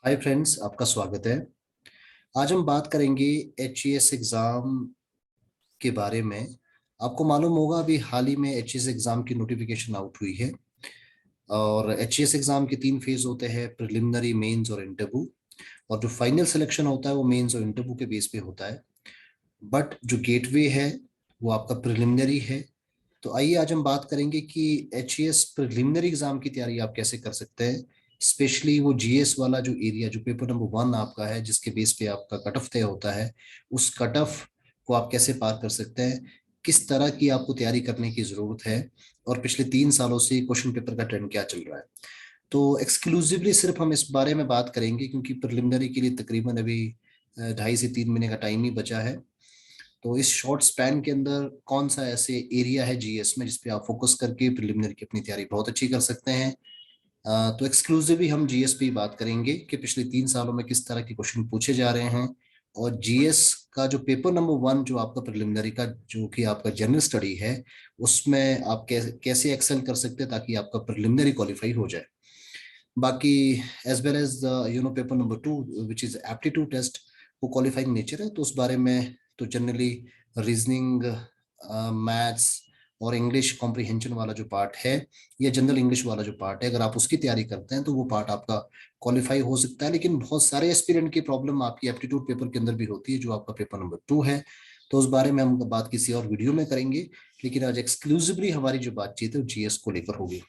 Hi friends, आपका स्वागत है। आज हम बात करेंगे एचईएस एग्ज़ाम के बारे में। आपको मालूम होगा अभी हाल ही में एचईएस एग्ज़ाम की नोटिफिकेशन आउट हुई है। और एचईएस एग्ज़ाम के 3 फेज होते हैं, प्रिलिमिनरी, मेंस और इंटरव्यू। और जो फाइनल सिलेक्शन होता है वो मेंस और इंटरव्यू के बेस पे होता है। बट जो गेटवे है वो आपका प्रिलिमिनरी है। तो आइए आज हम बात करेंगे कि एचईएस प्रिलिमिनरी एग्जाम की तैयारी आप कैसे कर सकते हैं। स्पेशली वो जीएस वाला जो एरिया, जो पेपर नंबर 1 आपका है, जिसके बेस पे आपका कट ऑफ तय होता है, उस कट ऑफ को आप कैसे पार कर सकते हैं, किस तरह की आपको तैयारी करने की जरूरत है, और पिछले 3 सालों से क्वेश्चन पेपर का ट्रेंड क्या चल रहा है। तो एक्सक्लूसिवली सिर्फ हम इस बारे में बात करेंगे, क्योंकि प्रिलिमिनरी के लिए तकरीबन अभी 2.5 से 3 महीने का टाइम ही बचा है। तो इस शॉर्ट स्पैन के अंदर कौन सा ऐसे एरिया है जीएस में जिसपे आप फोकस करके प्रिलिमिनरी की अपनी तैयारी बहुत अच्छी कर सकते हैं। तो एक्सक्लूसिवली हम जीएस पे ही बात करेंगे कि पिछले 3 सालों में किस तरह के क्वेश्चन पूछे जा रहे हैं। और जीएस का जो पेपर नंबर 1 जो आपका प्रिलिमिनरी का, जो कि आपका जनरल स्टडी है, उसमें आप कैसे एक्सेल कर सकते हैं ताकि आपका प्रिलिमिनरी क्वालिफाई हो जाए। बाकी as well as paper number 2 which is aptitude test, वो क्वालिफाइंग नेचर है। तो उस बारे में तो जनरली रीजनिंग, मैथ्स और इंग्लिश कॉम्प्रिहेंशन वाला जो पार्ट है, या जनरल इंग्लिश वाला जो पार्ट है, अगर आप उसकी तैयारी करते हैं तो वो पार्ट आपका क्वालिफाई हो सकता है। लेकिन बहुत सारे एस्पिरेंट की प्रॉब्लम आपकी एप्टीट्यूड पेपर के अंदर भी होती है, जो आपका पेपर नंबर 2 है। तो उस बारे में हम बात किसी और वीडियो में करेंगे। लेकिन आज एक्सक्लूसिवली हमारी जो बातचीत है वो जीएस को लेकर होगी।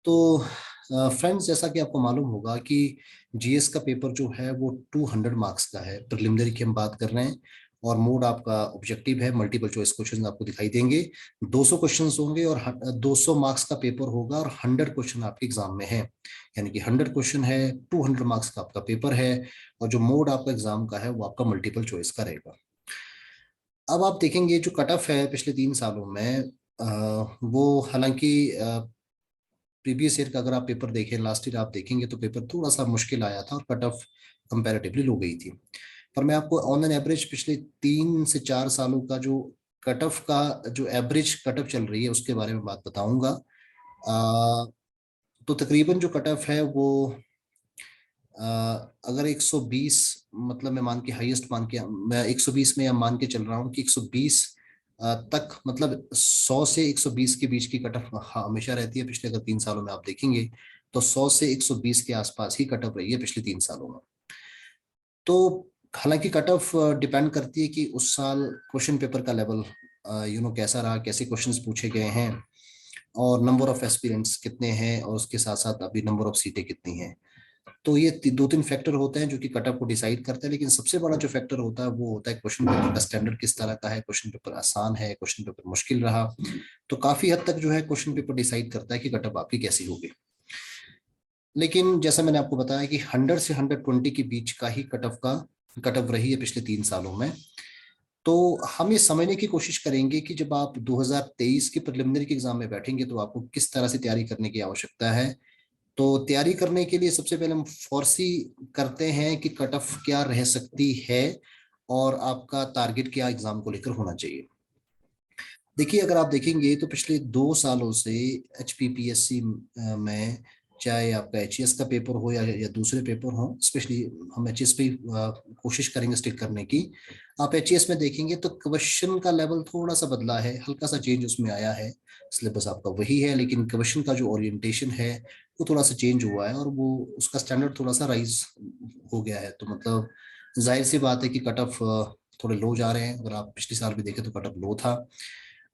तो फ्रेंड्स, जैसा कि आपको मालूम होगा कि जीएस का पेपर जो है वो 200 मार्क्स का है। प्रिलिमिनरी की हम बात कर रहे हैं, और मोड आपका ऑब्जेक्टिव है। मल्टीपल चॉइस क्वेश्चन आपको दिखाई देंगे। 200 क्वेश्चंस होंगे और 200 मार्क्स का पेपर होगा, और 100 क्वेश्चन आपके एग्जाम में है। यानी कि 100 क्वेश्चन है, 200 मार्क्स का आपका पेपर है। और जो मोड आपका एग्जाम का है वो आपका मल्टीपल चॉइस का रहेगा। अब आप देखेंगे जो कट ऑफ है पिछले 3 सालों में, वो हालांकि प्रीवियस ईयर का अगर आप पेपर देखें, लास्ट ईयर आप देखेंगे तो पेपर थोड़ा सा मुश्किल आया था और कट ऑफ कंपैरेटिवली लो गई थी। पर मैं आपको ऑन एन एवरेज पिछले 3 से 4 सालों का जो कट ऑफ का, जो एवरेज कट ऑफ चल रही है, उसके बारे में बात बताऊंगा। तो तकरीबन जो कट ऑफ है वो, अगर 120, मतलब मैं मान के हाईएस्ट मान के, मैं 120 में या मान के चल रहा हूँ कि 120 तक, मतलब 100 से 120 के बीच की कट ऑफ हमेशा रहती है। पिछले अगर 3 सालों में आप देखेंगे तो 100 से 120 के आसपास ही कट ऑफ रही है पिछले 3 सालों में। तो हालांकि कट ऑफ डिपेंड करती है कि उस साल क्वेश्चन पेपर का लेवल कैसा रहा, कैसे क्वेश्चंस पूछे गए हैं, और नंबर ऑफ एस्पिरेंट्स कितने हैं, और उसके साथ साथ अभी नंबर ऑफ सीटें कितनी हैं। तो ये 2-3 फैक्टर होते हैं जो कि कट ऑफ को डिसाइड करते हैं। लेकिन सबसे बड़ा जो फैक्टर होता है वो होता है क्वेश्चन पेपर का स्टैंडर्ड किस तरह का है। क्वेश्चन पेपर आसान है, क्वेश्चन पेपर मुश्किल रहा, तो काफी हद तक जो है क्वेश्चन पेपर डिसाइड करता है कि कट ऑफ आपकी कैसी होगी। लेकिन जैसा मैंने आपको बताया कि 100 से 120 के बीच का ही कट ऑफ रही है पिछले 3 सालों में। तो हम ये समझने की कोशिश करेंगे कि जब आप 2023 के प्रिलिमिनरी के एग्जाम में बैठेंगे तो आपको किस तरह से तैयारी करने की आवश्यकता है। तो तैयारी करने के लिए सबसे पहले हम फोरसी करते हैं कि कट ऑफ क्या रह सकती है, और आपका टारगेट क्या एग्जाम को लेकर होना चाहिए। देखिए, अगर आप देखेंगे तो पिछले 2 सालों से एचपीपीएससी में, चाहे आपका एचईएस का पेपर हो या दूसरे पेपर हो, स्पेशली हम एचईएस पे कोशिश करेंगे स्टिक करने की। आप एचईएस में देखेंगे तो क्वेश्चन का लेवल थोड़ा सा बदला है, हल्का सा चेंज उसमें आया है। सिलेबस आपका वही है, लेकिन क्वेश्चन का जो ओरिएंटेशन है वो थोड़ा सा चेंज हुआ है, और वो उसका स्टैंडर्ड थोड़ा सा राइज हो गया है। तो मतलब जाहिर सी बात है कि कट ऑफ थोड़े लो जा रहे हैं। अगर आप पिछले साल भी देखें तो कट ऑफ लो था,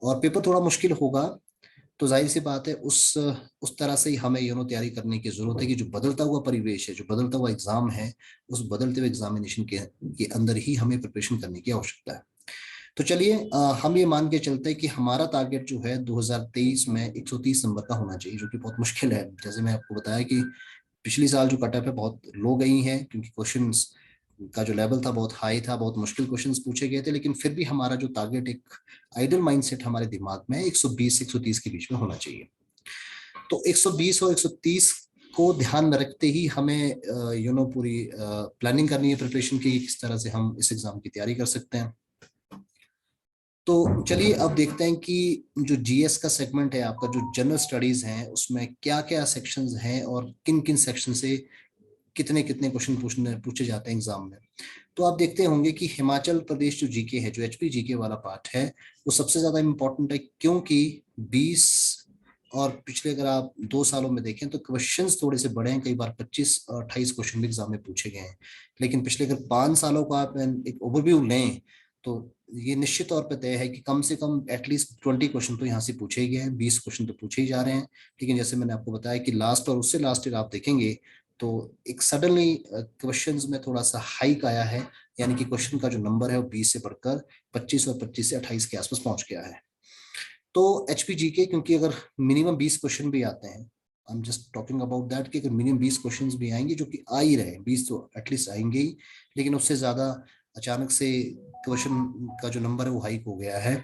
और पेपर थोड़ा मुश्किल होगा। तो जाहिर सी बात है उस तरह से ही हमें तैयारी करने की जरूरत है कि जो बदलता हुआ परिवेश है, जो बदलता हुआ एग्जाम है, उस बदलते हुए एग्जामिनेशन के अंदर ही हमें प्रिपरेशन करने की आवश्यकता है। तो चलिए, हम ये मान के चलते हैं कि हमारा टारगेट जो है 2023 में 130 नंबर का होना चाहिए, जो कि बहुत मुश्किल है। जैसे मैं आपको बताया कि पिछली साल जो कट ऑफ है बहुत लो गई है, क्योंकि क्वेश्चंस का जो लेवल था बहुत हाई था, बहुत मुश्किल क्वेश्चंस पूछे गए थे। लेकिन फिर भी हमारा जो टारगेट, एक आइडल माइंडसेट हमारे दिमाग में 120 से 130 के बीच में होना चाहिए। तो 120 और 130 को ध्यान में रखते ही हमें पूरी प्लानिंग करनी है प्रिपरेशन की, किस तरह से हम इस एग्जाम की तैयारी कर सकते हैं। तो चलिए अब देखते हैं कि जो जीएस का सेगमेंट है, आपका जो जनरल स्टडीज है, उसमें क्या क्या सेक्शंस हैं और किन किन सेक्शन से कितने कितने क्वेश्चन पूछे जाते हैं एग्जाम में। तो आप देखते होंगे कि हिमाचल प्रदेश जो जीके है, जो एचपी जीके वाला पार्ट है, वो सबसे ज्यादा इम्पोर्टेंट है, क्योंकि 20 और पिछले अगर आप 2 सालों में देखें तो क्वेश्चंस थोड़े से बड़े हैं, कई बार 25-28 क्वेश्चन भी एग्जाम में पूछे गए हैं। लेकिन पिछले अगर 5 सालों का आप एक ओवरव्यू लें तो ये निश्चित तौर पर तय है कि कम से कम एटलीस्ट 20 क्वेश्चन तो यहाँ से पूछे ही गए हैं, 20 क्वेश्चन तो पूछे ही जा रहे हैं। लेकिन जैसे मैंने आपको बताया कि लास्ट और उससे लास्ट ईयर आप देखेंगे तो एक सडनली क्वेश्चंस में थोड़ा सा हाइक आया है, यानी कि क्वेश्चन का जो नंबर है वो 20 से बढ़कर 25 और 25 से 28 के आसपास पहुंच गया है। तो एचपीजी के, क्योंकि अगर मिनिमम 20 क्वेश्चन भी आते हैं, I am just talking about that, कि अगर मिनिमम 20 क्वेश्चंस भी आएंगे, जो कि आ ही रहे, 20 तो एटलीस्ट आएंगे ही, लेकिन उससे ज्यादा अचानक से क्वेश्चन का जो नंबर है वो हाइक हो गया है।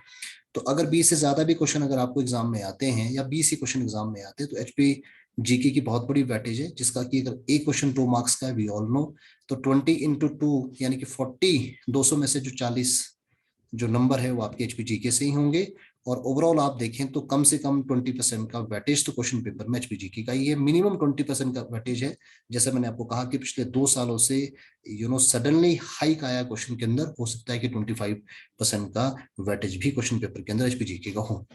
तो अगर 20 से ज्यादा भी क्वेश्चन अगर आपको एग्जाम में आते हैं, या 20 ही क्वेश्चन एग्जाम में आते हैं, तो एचपी जीके की बहुत बड़ी वेटेज है, जिसका कि अगर एक क्वेश्चन 2 मार्क्स का है, वी ऑल नो, तो 20 × 2 यानी कि 40, 200 में से जो 40 जो नंबर है वो आपके एचपी जीके से ही होंगे। और ओवरऑल आप देखें तो कम से कम 20% का वेटेज तो क्वेश्चन पेपर में एचपी जीके का ही है, मिनिमम 20% का वेटेज है। जैसे मैंने आपको कहा कि पिछले 2 सालों से सडनली हाइक आया क्वेश्चन के अंदर, हो सकता है कि 25% का वेटेज भी क्वेश्चन पेपर के अंदर एचपी जीके का हो।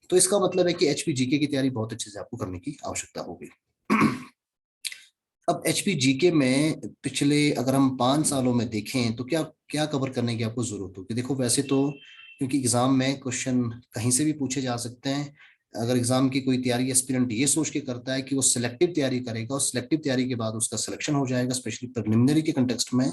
तो इसका मतलब है कि एचपी जीके की तैयारी बहुत अच्छे से आपको करने की आवश्यकता होगी। अब एचपी जीके में पिछले अगर हम 5 सालों में देखें तो क्या क्या कवर करने की आपको जरूरत होगी। देखो वैसे तो, क्योंकि एग्जाम में क्वेश्चन कहीं से भी पूछे जा सकते हैं, अगर एग्जाम की कोई तैयारी एस्पिरेंट ये सोच के करता है कि वो सिलेक्टिव तैयारी करेगा और सिलेक्टिव तैयारी के बाद उसका सिलेक्शन हो जाएगा, स्पेशली प्रिलिमिनरी के कंटेक्स्ट में,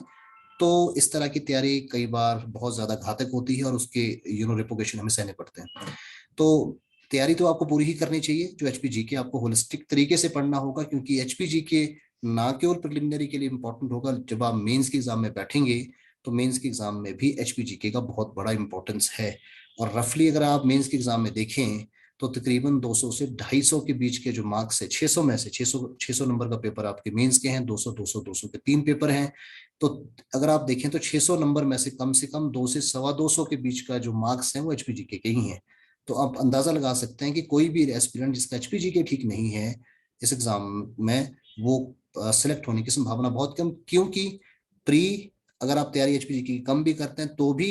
तो इस तरह की तैयारी कई बार बहुत ज्यादा घातक होती है और उसके रिपोर्टेशन हमें सहने पड़ते हैं। तो तैयारी तो आपको पूरी ही करनी चाहिए। जो एचपीजी के आपको होलिस्टिक तरीके से पढ़ना होगा, क्योंकि एचपीजी के ना केवल प्रिलिमिनरी के लिए इंपॉर्टेंट होगा, जब आप मेंस के एग्जाम में बैठेंगे तो मेंस के एग्जाम में भी एचपीजी के का बहुत बड़ा इंपॉर्टेंस है। और रफली अगर आप मेंस के एग्जाम में देखें तो तकरीबन 200 से 250 के बीच के जो मार्क्स है, 600 में से 600 नंबर का पेपर आपके मेंस के हैं, 200 200 200 के 3 पेपर हैं। तो अगर आप देखें तो 600 नंबर में से कम 2 से 225 के बीच का जो मार्क्स है वो एचपीजी के ही हैं। तो आप अंदाजा लगा सकते हैं कि कोई भी एस्पिरेंट जिसका एचपीजी के ठीक नहीं है इस एग्जाम में, वो सिलेक्ट होने की संभावना बहुत कम, क्योंकि प्री अगर आप तैयारी एचपीजी की कम भी करते हैं तो भी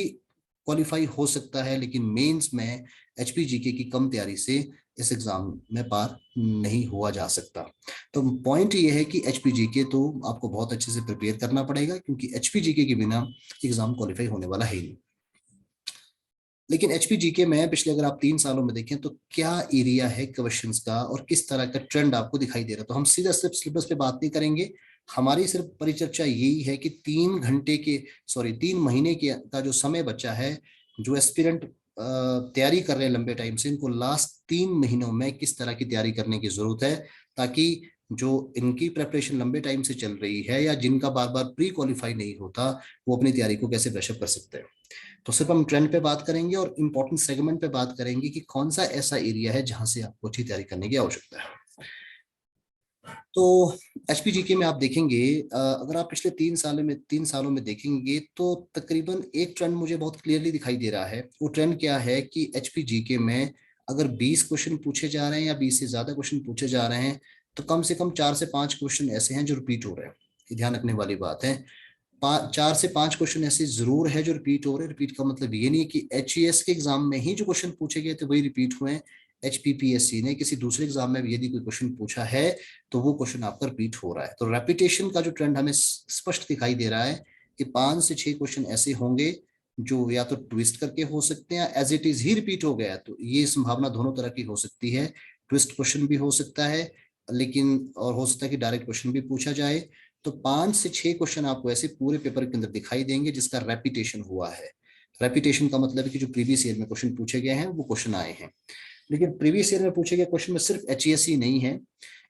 क्वालिफाई हो सकता है, लेकिन मेंस में एचपीजी की कम तैयारी से इस एग्जाम में पार नहीं हुआ जा सकता। तो पॉइंट ये है कि एचपीजी के तो आपको बहुत अच्छे से प्रिपेयर करना पड़ेगा, क्योंकि एचपीजी के बिना एग्जाम क्वालिफाई होने वाला है ही नहीं। लेकिन एचपीजीके में पिछले अगर आप 3 सालों में देखें तो क्या एरिया है क्वेश्चंस का और किस तरह का ट्रेंड आपको दिखाई दे रहा है। तो हम सीधा सिर्फ सिलेबस पे बात नहीं करेंगे, हमारी सिर्फ परिचर्चा यही है कि 3 महीने के का जो समय बचा है, जो एस्पिरेंट तैयारी कर रहे हैं लंबे टाइम से, इनको लास्ट 3 महीनों में किस तरह की तैयारी करने की जरूरत है, ताकि जो इनकी प्रेपरेशन लंबे टाइम से चल रही है या जिनका बार बार प्री क्वालिफाई नहीं होता, वो अपनी तैयारी को कैसे ब्रशअप कर सकते हैं। तो सिर्फ हम ट्रेंड पे बात करेंगे और इंपॉर्टेंट सेगमेंट पे बात करेंगे कि कौन सा ऐसा एरिया है जहां से आपको अच्छी तैयारी करने की आवश्यकता है। तो एचपीजीके में आप देखेंगे, अगर आप पिछले 3 सालों में देखेंगे तो तकरीबन एक ट्रेंड मुझे बहुत क्लियरली दिखाई दे रहा है। वो ट्रेंड क्या है कि एचपीजीके में अगर 20 क्वेश्चन पूछे जा रहे हैं या 20 से ज्यादा क्वेश्चन पूछे जा रहे हैं, तो कम से कम 4 से 5 क्वेश्चन ऐसे हैं जो रिपीट हो रहे हैं। ये ध्यान रखने वाली बात है। 4 से 5 क्वेश्चन ऐसे जरूर है जो रिपीट हो रहे हैं। रिपीट का मतलब ये नहीं कि एचईएस के एग्जाम में ही जो क्वेश्चन पूछे गए थे वही रिपीट हुए हैं। एचपीपीएससी ने किसी दूसरे एग्जाम में भी यदि कोई क्वेश्चन पूछा है तो वो क्वेश्चन आपका रिपीट हो रहा है। तो रेपिटेशन का जो ट्रेंड हमें स्पष्ट दिखाई दे रहा है कि 5 से 6 क्वेश्चन ऐसे होंगे जो या तो ट्विस्ट करके हो सकते हैं, एज इट इज ही रिपीट हो गया, तो ये संभावना दोनों तरह की हो सकती है। ट्विस्ट क्वेश्चन भी हो सकता है, लेकिन और हो सकता है कि डायरेक्ट क्वेश्चन भी पूछा जाए। तो 5 से 6 क्वेश्चन आपको ऐसे पूरे पेपर के अंदर दिखाई देंगे जिसका रेपिटेशन हुआ है। रेपिटेशन का मतलब है कि जो प्रीवियस ईयर में क्वेश्चन पूछे गए हैं वो क्वेश्चन आए हैं। लेकिन प्रीवियस ईयर में पूछे गए क्वेश्चन में सिर्फ एचईएससी नहीं है,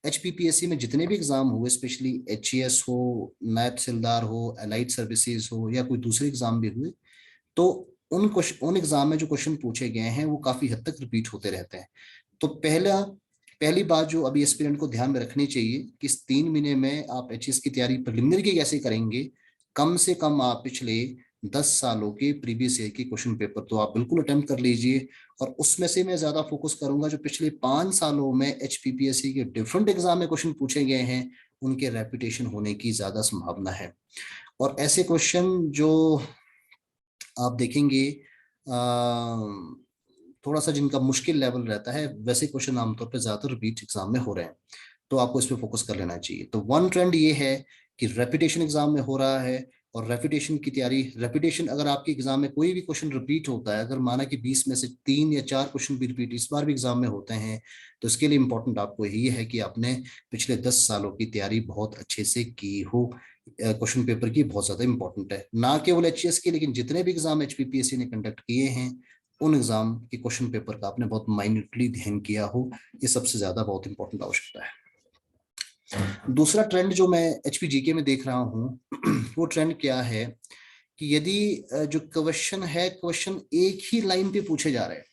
एचपीपीएससी में जितने भी एग्जाम हुए, स्पेशली एचईएस हो, नैब सिलदार हो, एलाइड सर्विसेज हो, या कोई दूसरे एग्जाम भी हुए, तो उन एग्जाम में जो क्वेश्चन पूछे गए हैं वो काफी हद तक रिपीट होते रहते हैं। तो पहली बात जो अभी एस्पिरेंट को ध्यान में रखनी चाहिए कि इस 3 महीने में आप एचएस की तैयारी प्रिलिमिनरी की कैसे करेंगे, कम से कम आप पिछले 10 सालों के प्रीवियस ईयर के क्वेश्चन पेपर तो आप बिल्कुल अटेम्प्ट कर लीजिए। और उसमें से मैं ज्यादा फोकस करूंगा जो पिछले 5 सालों में एचपीपीएससी के डिफरेंट एग्जाम में क्वेश्चन पूछे गए हैं, उनके रेपुटेशन होने की ज्यादा संभावना है। और ऐसे क्वेश्चन जो आप देखेंगे थोड़ा सा जिनका मुश्किल लेवल रहता है, वैसे क्वेश्चन आमतौर पर ज्यादातर रिपीट एग्जाम में हो रहे हैं, तो आपको इस पे फोकस कर लेना चाहिए। तो वन ट्रेंड ये है कि रेपुटेशन एग्जाम में हो रहा है, और रेपुटेशन की तैयारी, रेपुटेशन अगर आपके एग्जाम में कोई भी क्वेश्चन रिपीट होता है, अगर माना कि 20 में से 3 या 4 क्वेश्चन भी रिपीट इस बार भी एग्जाम में होते हैं, तो इसके लिए इंपॉर्टेंट आपको यही है कि आपने पिछले 10 सालों की तैयारी बहुत अच्छे से की हो। क्वेश्चन पेपर की बहुत ज्यादा इंपॉर्टेंट है, ना केवल एचएएस के, लेकिन जितने भी एग्जाम एचपीपीएससी ने कंडक्ट किए हैं उन एग्जाम के क्वेश्चन पेपर का आपने बहुत माइन्यूटली ध्यान किया हो, ये सबसे ज्यादा बहुत इंपॉर्टेंट आवश्यकता है। दूसरा ट्रेंड जो मैं एचपीजीके में देख रहा हूँ वो ट्रेंड क्या है कि यदि जो क्वेश्चन है, क्वेश्चन एक ही लाइन पे पूछे जा रहे हैं,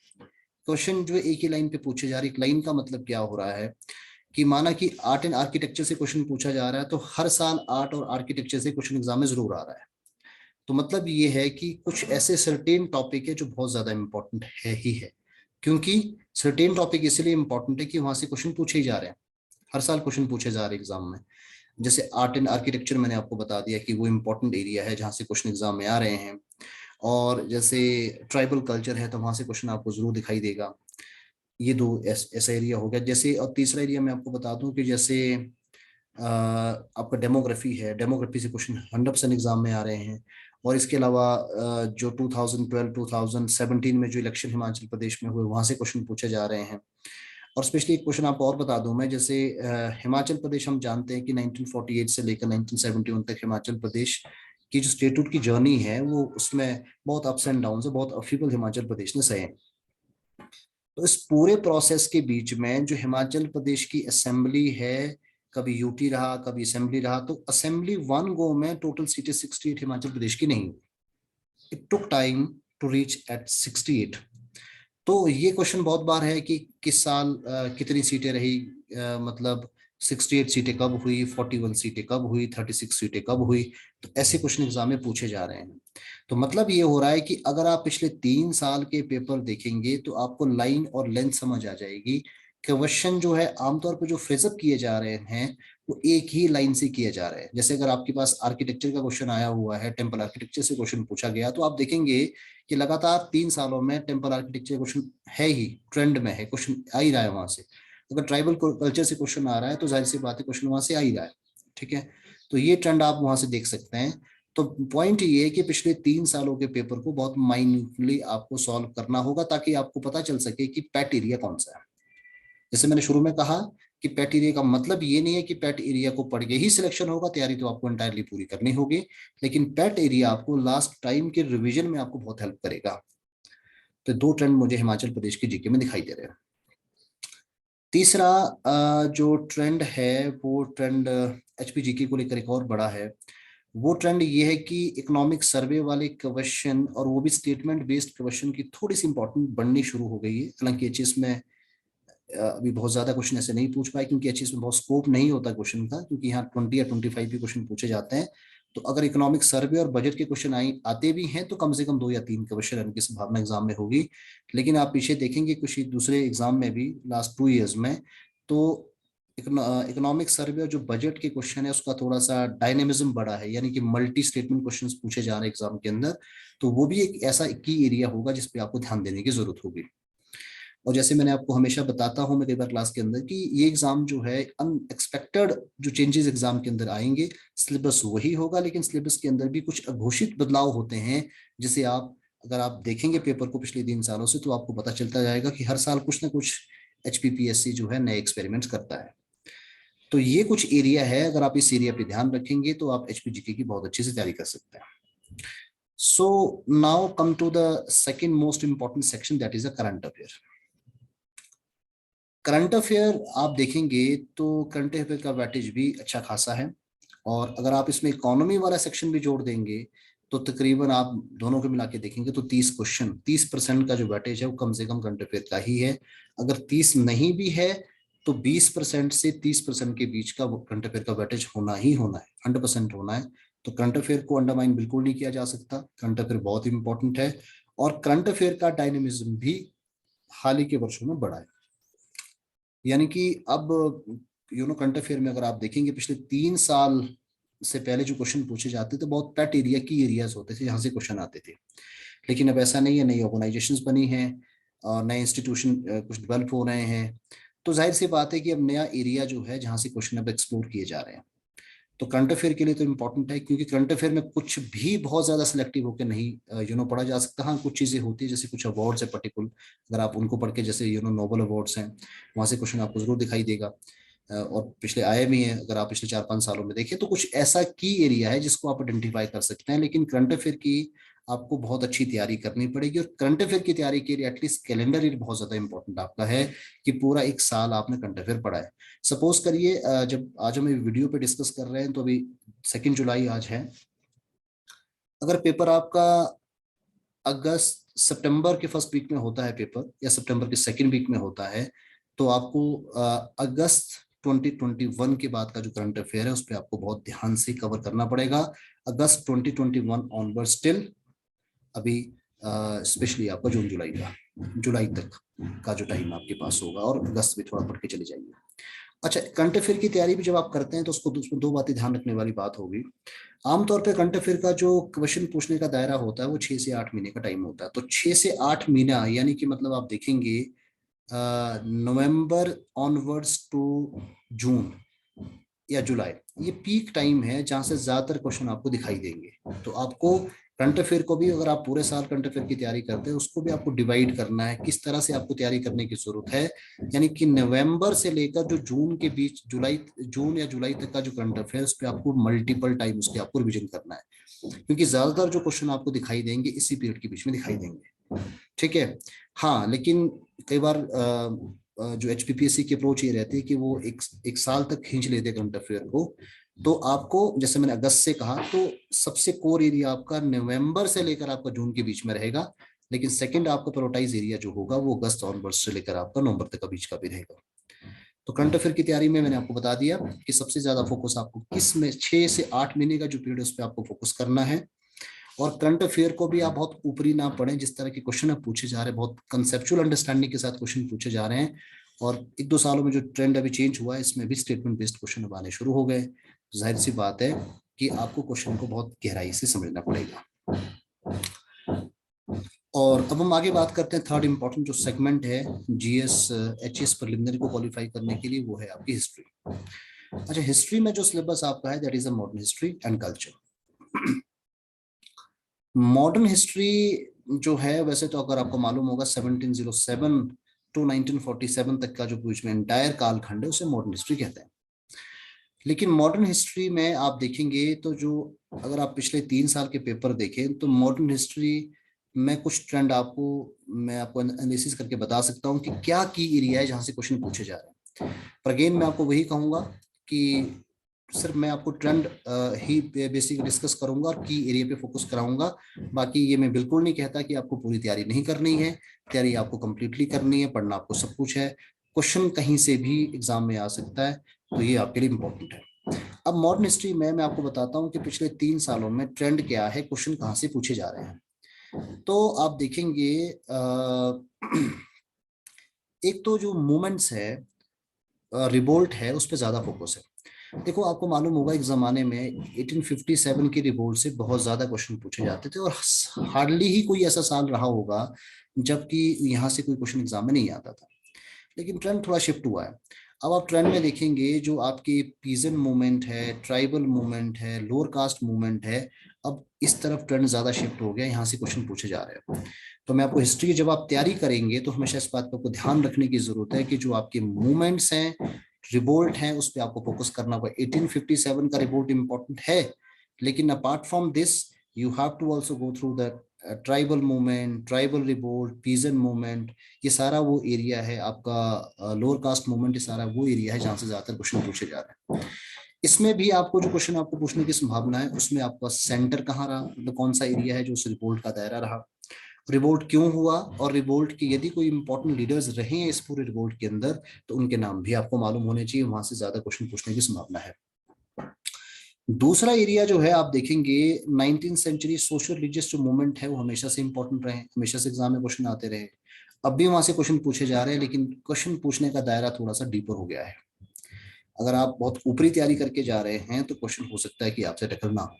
क्वेश्चन जो एक ही लाइन पे पूछे जा रहे हैं, एक लाइन का मतलब क्या हो रहा है कि माना कि आर्ट एंड आर्किटेक्चर से क्वेश्चन पूछा जा रहा है, तो हर साल आर्ट और आर्किटेक्चर से क्वेश्चन एग्जाम में जरूर आ रहा है। तो मतलब ये है कि कुछ ऐसे सर्टेन टॉपिक है जो बहुत ज्यादा इंपॉर्टेंट है ही है, क्योंकि सर्टेन टॉपिक इसलिए इंपॉर्टेंट है कि वहां से क्वेश्चन पूछे ही जा रहे हैं, हर साल क्वेश्चन पूछे जा रहे हैं एग्जाम में। जैसे आर्ट एंड आर्किटेक्चर मैंने आपको बता दिया कि वो इंपॉर्टेंट एरिया है जहाँ से क्वेश्चन एग्जाम में आ रहे हैं, और जैसे ट्राइबल कल्चर है तो वहां से क्वेश्चन आपको जरूर दिखाई देगा। ये दो ऐसा एरिया हो गया। जैसे और तीसरा एरिया मैं आपको बता दूं कि जैसे आपका डेमोग्राफी है, डेमोग्राफी से क्वेश्चन 100% एग्जाम में आ रहे हैं। और इसके अलावा जो 2012 2017 में जो इलेक्शन हिमाचल प्रदेश में हुए वहां से क्वेश्चन पूछे जा रहे हैं। और स्पेशली एक क्वेश्चन आपको और बता दूं मैं, जैसे हिमाचल प्रदेश हम जानते हैं कि 1948 से लेकर 1971 तक हिमाचल प्रदेश की जो स्टेटहुड की जर्नी है वो, उसमें बहुत अप्स एंड डाउन है, बहुत अपहीबल हिमाचल प्रदेश ने सहे हैं। तो इस पूरे प्रोसेस के बीच में जो हिमाचल प्रदेश की असेंबली है, कभी यूटी रहा कभी असेंबली रहा, तो असेंबली वन गो में टोटल सीटें 68 हिमाचल प्रदेश की नहीं, it took time to reach at 68। तो ये क्वेश्चन बहुत बार है कि किस साल कितनी सीटें रही, मतलब 68 सीटें कब हुई, 41 सीटें कब हुई, 36 सीटें कब हुई। तो ऐसे क्वेश्चन एग्जाम में पूछे जा रहे हैं। तो मतलब ये हो रहा है कि अगर आप पिछले 3 साल के पेपर देखेंगे तो आपको लाइन और लेंथ समझ आ जाएगी। क्वेश्चन जो है आमतौर पर जो फ्रेजअप किए जा रहे हैं वो एक ही लाइन से किए जा रहे हैं। जैसे अगर आपके पास आर्किटेक्चर का क्वेश्चन आया हुआ है, टेम्पल आर्किटेक्चर से क्वेश्चन पूछा गया, तो आप देखेंगे कि लगातार 3 सालों में टेम्पल आर्किटेक्चर क्वेश्चन है ही, ट्रेंड में है, क्वेश्चन आ ही रहा है वहां से। अगर ट्राइबल कल्चर से क्वेश्चन आ रहा है तो जाहिर सी बात है क्वेश्चन वहां से आ ही रहा है। ठीक है, तो ये ट्रेंड आप वहां से देख सकते हैं। तो पॉइंट ये है कि पिछले 3 सालों के पेपर को बहुत माइन्यूटली आपको सॉल्व करना होगा, ताकि आपको पता चल सके कि पैट एरिया कौन सा है। जैसे मैंने शुरू में कहा कि पैट एरिया का मतलब ये नहीं है कि पैट एरिया को पढ़ के ही सिलेक्शन होगा, तैयारी तो आपको एंटायरली पूरी करनी होगी, लेकिन पैट एरिया आपको लास्ट टाइम के रिवीजन में आपको बहुत हेल्प करेगा। तो दो ट्रेंड मुझे हिमाचल प्रदेश की जीके में दिखाई दे रहे हैं। तीसरा जो ट्रेंड है वो ट्रेंड एचपीजीके को लेकर एक और बड़ा है। वो ट्रेंड ये है कि इकोनॉमिक सर्वे वाले क्वेश्चन, और वो भी स्टेटमेंट बेस्ड क्वेश्चन की थोड़ी सी इंपॉर्टेंट बननी शुरू हो गई है। हालांकि एचएस में अभी बहुत ज्यादा क्वेश्चन ऐसे नहीं पूछ पाए, क्योंकि एचएस में बहुत स्कोप नहीं होता क्वेश्चन का, क्योंकि यहाँ 20 या 25 भी क्वेश्चन पूछे जाते हैं। तो अगर इकोनॉमिक सर्वे और बजट के क्वेश्चन आते भी हैं तो कम से कम 2 या 3 क्वेश्चन आने की संभावना एग्जाम में होगी। लेकिन आप पीछे देखेंगे कुछ दूसरे एग्जाम में भी लास्ट 2 ईयर्स में, तो इकोनॉमिक सर्वे और जो बजट के क्वेश्चन है उसका थोड़ा सा डायनेमिज्म बढ़ा है, यानी कि मल्टी स्टेटमेंट क्वेश्चन पूछे जा रहे हैं एग्जाम के अंदर। तो वो भी एक ऐसा की एरिया होगा जिसपे आपको ध्यान देने की जरूरत होगी। और जैसे मैंने आपको हमेशा बताता हूं मैं कई बार क्लास के अंदर कि ये एग्जाम जो है अनएक्सपेक्टेड जो चेंजेस एग्जाम के अंदर आएंगे, सिलेबस वही होगा लेकिन सिलेबस के अंदर भी कुछ अघोषित बदलाव होते हैं, जिसे आप अगर आप देखेंगे पेपर को पिछले 3 सालों से, तो आपको पता चलता जाएगा कि हर साल कुछ ना कुछ एचपीपीएससी जो है नए एक्सपेरिमेंट्स करता है। तो ये कुछ एरिया है, अगर आप इस एरिया पे ध्यान रखेंगे तो आप एचपीजीके की बहुत अच्छे से तैयारी कर सकते हैं। So now come to the second most important section, that is a current affair. Current affair आप देखेंगे तो करंट अफेयर का वेटेज भी अच्छा खासा है, और अगर आप इसमें इकोनॉमी वाला सेक्शन भी जोड़ देंगे तो तकरीबन आप दोनों को मिला के देखेंगे तो 30 क्वेश्चन, 30% का जो वेटेज है वो कम से कम करंट अफेयर का ही है। अगर 30 नहीं भी है तो 20% से 30% के बीच का करंट अफेयर का वेटेज होना ही होना है, 100% होना है। तो करंट अफेयर को अंडरमाइन बिल्कुल नहीं किया जा सकता, करंट अफेयर बहुत इंपॉर्टेंट है। और करंट अफेयर का डायनेमिज्म भी हाल ही के वर्षों में बढ़ा है, यानी कि अब करंट अफेयर में अगर आप देखेंगे पिछले 3 साल से पहले जो क्वेश्चन पूछे जाते थे बहुत पेट एरिया की एरियाज होते थे जहाँ से क्वेश्चन आते थे। लेकिन अब ऐसा नहीं है, नई ऑर्गेनाइजेशंस बनी हैं और नए इंस्टीट्यूशन कुछ डेवलप हो रहे हैं। तो जाहिर सी बात है कि अब नया एरिया जो है जहाँ से क्वेश्चन अब एक्सप्लोर किए जा रहे हैं। तो करंट अफेयर के लिए तो इम्पोर्टेंट है, क्योंकि करंट अफेयर में कुछ भी बहुत ज्यादा सिलेक्टिव होकर नहीं पढ़ा जा सकता। हाँ, कुछ चीजें होती है जैसे कुछ अवार्ड्स है पर्टिकुलर, अगर आप उनको पढ़ के, जैसे नोबेल अवार्ड्स हैं, वहां से क्वेश्चन आपको जरूर दिखाई देगा। और पिछले आए भी हैं, अगर आप पिछले 4-5 सालों में देखें तो कुछ ऐसा की एरिया है जिसको आप आइडेंटिफाई कर सकते हैं। लेकिन करंट अफेयर की आपको बहुत अच्छी तैयारी करनी पड़ेगी, और करंट अफेयर की तैयारी के लिए एटलीस्ट कैलेंडर ईयर बहुत ज्यादा इंपॉर्टेंट आपका है, कि पूरा एक साल आपने करंट अफेयर पढ़ा है। सपोज करिए जब आज हम वीडियो पे डिस्कस कर रहे हैं तो अभी 2 जुलाई आज है। अगर पेपर आपका अगस्त सितंबर के फर्स्ट वीक में होता है पेपर, या सितंबर के सेकंड वीक में होता है, तो आपको अगस्त 2021 के बाद का जो करंट अफेयर है उस पर आपको बहुत ध्यान से कवर करना पड़ेगा। अगस्त 2021 ऑनवर्ड स्टिल अभी स्पेशली आपका जुलाई तक का जो टाइम आपके पास होगा, और अगस्त में थोड़ा पढ़ के चले जाइए। अच्छा, करंट अफेयर की तैयारी भी जब आप करते हैं तो उसमें 2 बातें ध्यान रखने वाली बात होगी। आमतौर पे करंट अफेयर का जो क्वेश्चन पूछने का दायरा होता है वो 6 से 8 महीने का टाइम होता है। तो 6 से 8 महीना यानी कि मतलब आप देखेंगे नवंबर ऑनवर्ड्स टू जून या जुलाई, ये पीक टाइम है जहां से ज्यादातर क्वेश्चन आपको दिखाई देंगे। तो आपको करंट अफेयर को भी, अगर आप पूरे साल करंट अफेयर की तैयारी करते हैं, उसको भी आपको डिवाइड करना है किस तरह से आपको तैयारी करने की जरूरत है। यानी कि नवंबर से लेकर जो जून के बीच, जून या जुलाई तक का जो करंट अफेयर, उस पर आपको मल्टीपल टाइम उसके आपको रिविजन करना है, क्योंकि ज्यादातर जो क्वेश्चन आपको दिखाई देंगे इसी पीरियड के बीच में दिखाई देंगे। ठीक है। हाँ, लेकिन कई बार जो HPPSC की अप्रोच ये रहती है कि वो एक साल तक खींच लेते हैं करंट अफेयर को। तो आपको, जैसे मैंने अगस्त से कहा, तो सबसे कोर एरिया आपका नवंबर से लेकर आपका जून के बीच में रहेगा। लेकिन सेकंड आपका प्रायोरिटाइज एरिया जो होगा वो अगस्त ऑनवर्ड से लेकर आपका नवंबर तक का बीच का भी रहेगा। तो करंट अफेयर की तैयारी में मैंने आपको बता दिया कि सबसे ज्यादा फोकस आपको किस में 6 से 8 महीने का जो पीरियड है उस पर आपको फोकस करना है। और करंट अफेयर को भी आप बहुत ऊपरी ना पढ़ें, जिस तरह के क्वेश्चन अब पूछे जा रहे हैं, बहुत कंसेप्चुअल अंडरस्टैंडिंग के साथ क्वेश्चन पूछे जा रहे हैं। और 1-2 सालों में जो ट्रेंड अभी चेंज हुआ है, इसमें भी स्टेटमेंट बेस्ड क्वेश्चन अब आने शुरू हो गए। जाहिर सी बात है कि आपको क्वेश्चन को बहुत गहराई से समझना पड़ेगा। और अब हम आगे बात करते हैं, थर्ड इंपॉर्टेंट जो सेगमेंट है GS HS प्रिलिमिनरी को क्वालिफाई करने के लिए, वो है आपकी हिस्ट्री। अच्छा, हिस्ट्री में जो सिलेबस आपका है that is a modern history and culture. Modern history जो है, वैसे तो अगर आपको मालूम होगा 1707 टू 1947 तक का जो बीच में एंटायर कालखंड है उसे मॉडर्न हिस्ट्री कहते हैं। लेकिन मॉडर्न हिस्ट्री में आप देखेंगे तो जो, अगर आप पिछले 3 साल के पेपर देखें तो मॉडर्न हिस्ट्री में कुछ ट्रेंड मैं आपको एनालिसिस करके बता सकता हूँ कि क्या की एरिया है जहां से क्वेश्चन पूछे जा रहे हैं। पर अगेन मैं आपको वही कहूंगा कि सिर्फ मैं आपको ट्रेंड ही बेसिक डिस्कस करूंगा और की एरिया पे फोकस कराऊंगा। बाकी ये मैं बिल्कुल नहीं कहता कि आपको पूरी तैयारी नहीं करनी है, तैयारी आपको कंप्लीटली करनी है, पढ़ना आपको सब कुछ है। क्वेश्चन कहीं से भी एग्जाम में आ सकता है, तो ये आपके लिए इंपॉर्टेंट है। अब मॉडर्न हिस्ट्री में मैं आपको बताता हूँ कि पिछले 3 सालों में ट्रेंड क्या है, क्वेश्चन कहाँ से पूछे जा रहे हैं। तो आप देखेंगे एक तो जो मूवमेंट्स है, रिवोल्ट है, उस पर ज्यादा फोकस है। देखो, आपको मालूम होगा एक जमाने में 1857 की रिवोल्ट से बहुत ज्यादा क्वेश्चन पूछे जाते थे, और हार्डली ही कोई ऐसा साल रहा होगा जबकि यहाँ से कोई क्वेश्चन एग्जाम में नहीं आता था। लेकिन ट्रेंड थोड़ा शिफ्ट हुआ है। अब आप ट्रेंड में देखेंगे जो आपके पीजन मूवमेंट है, ट्राइबल मूवमेंट है, लोअर कास्ट मूवमेंट है, अब इस तरफ ट्रेंड ज्यादा शिफ्ट हो गया, यहाँ से क्वेश्चन पूछे जा रहे हैं। तो मैं आपको हिस्ट्री की जब आप तैयारी करेंगे तो हमेशा इस बात पर आपको ध्यान रखने की जरूरत है कि जो आपके मूवमेंट्स हैं, रिवोल्ट हैं, उस पर आपको फोकस करना होगा। 1857 का रिवोल्ट इंपॉर्टेंट है, लेकिन apart from this you have to also go through the tribal movement, tribal revolt, peasant movement. ये सारा वो एरिया है आपका, लोअर कास्ट मूवमेंट, ये सारा वो एरिया है जहां से ज्यादातर क्वेश्चन पूछे जा रहे हैं। इसमें भी आपको जो क्वेश्चन आपको पूछने की संभावना है, उसमें आपका सेंटर कहाँ रहा, मतलब कौन सा एरिया है जो उस रिवोल्ट का दायरा रहा, रिवोल्ट क्यों हुआ, और रिवोल्ट के यदि कोई इंपॉर्टेंट लीडर्स रहे हैं इस पूरे रिवोल्ट के अंदर तो उनके नाम भी आपको मालूम होने चाहिए, वहां से ज्यादा क्वेश्चन पूछने की संभावना है। दूसरा एरिया जो है आप देखेंगे 19th सेंचुरी सोशल रिलीजियस जो मूवमेंट है वो हमेशा से इंपॉर्टेंट रहे, हमेशा से एग्जाम में क्वेश्चन आते रहे, अब भी वहां से क्वेश्चन पूछे जा रहे हैं, लेकिन क्वेश्चन पूछने का दायरा थोड़ा सा डीपर हो गया है। अगर आप बहुत ऊपरी तैयारी करके जा रहे हैं तो क्वेश्चन हो सकता है कि आपसे टकरना हो।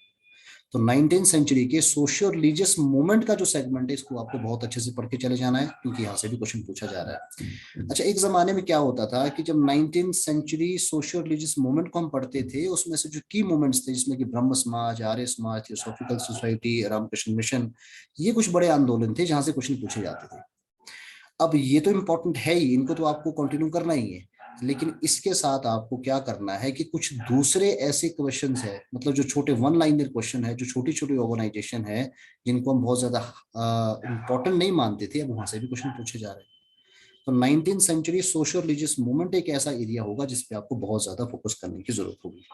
तो 19th सेंचुरी के सोशियो रिलीजियस मूवमेंट का जो सेगमेंट है इसको आपको बहुत अच्छे से पढ़ के चले जाना है, क्योंकि यहाँ से भी क्वेश्चन पूछा जा रहा है। अच्छा, एक जमाने में क्या होता था कि जब 19th century socio religious movement को हम पढ़ते थे, उसमें से जो की मूवमेंट्स थे जिसमें कि ब्रह्म समाज, Arya Samaj, theosophical society, Ramakrishna mission, ये कुछ बड़े आंदोलन थे जहां से क्वेश्चन पूछे जाते थे। अब ये तो इम्पोर्टेंट है ही, इनको तो आपको कंटिन्यू करना ही है, लेकिन इसके साथ आपको क्या करना है कि कुछ दूसरे ऐसे क्वेश्चंस है, मतलब जो छोटे वन लाइनर क्वेश्चन है, जो छोटी छोटी ऑर्गेनाइजेशन है जिनको हम बहुत ज्यादा इंपॉर्टेंट नहीं मानते थे, अब वहां से भी क्वेश्चन पूछे जा रहे हैं। तो 19th century social religious movement एक ऐसा एरिया होगा जिसपे आपको बहुत ज्यादा फोकस करने की जरूरत होगी।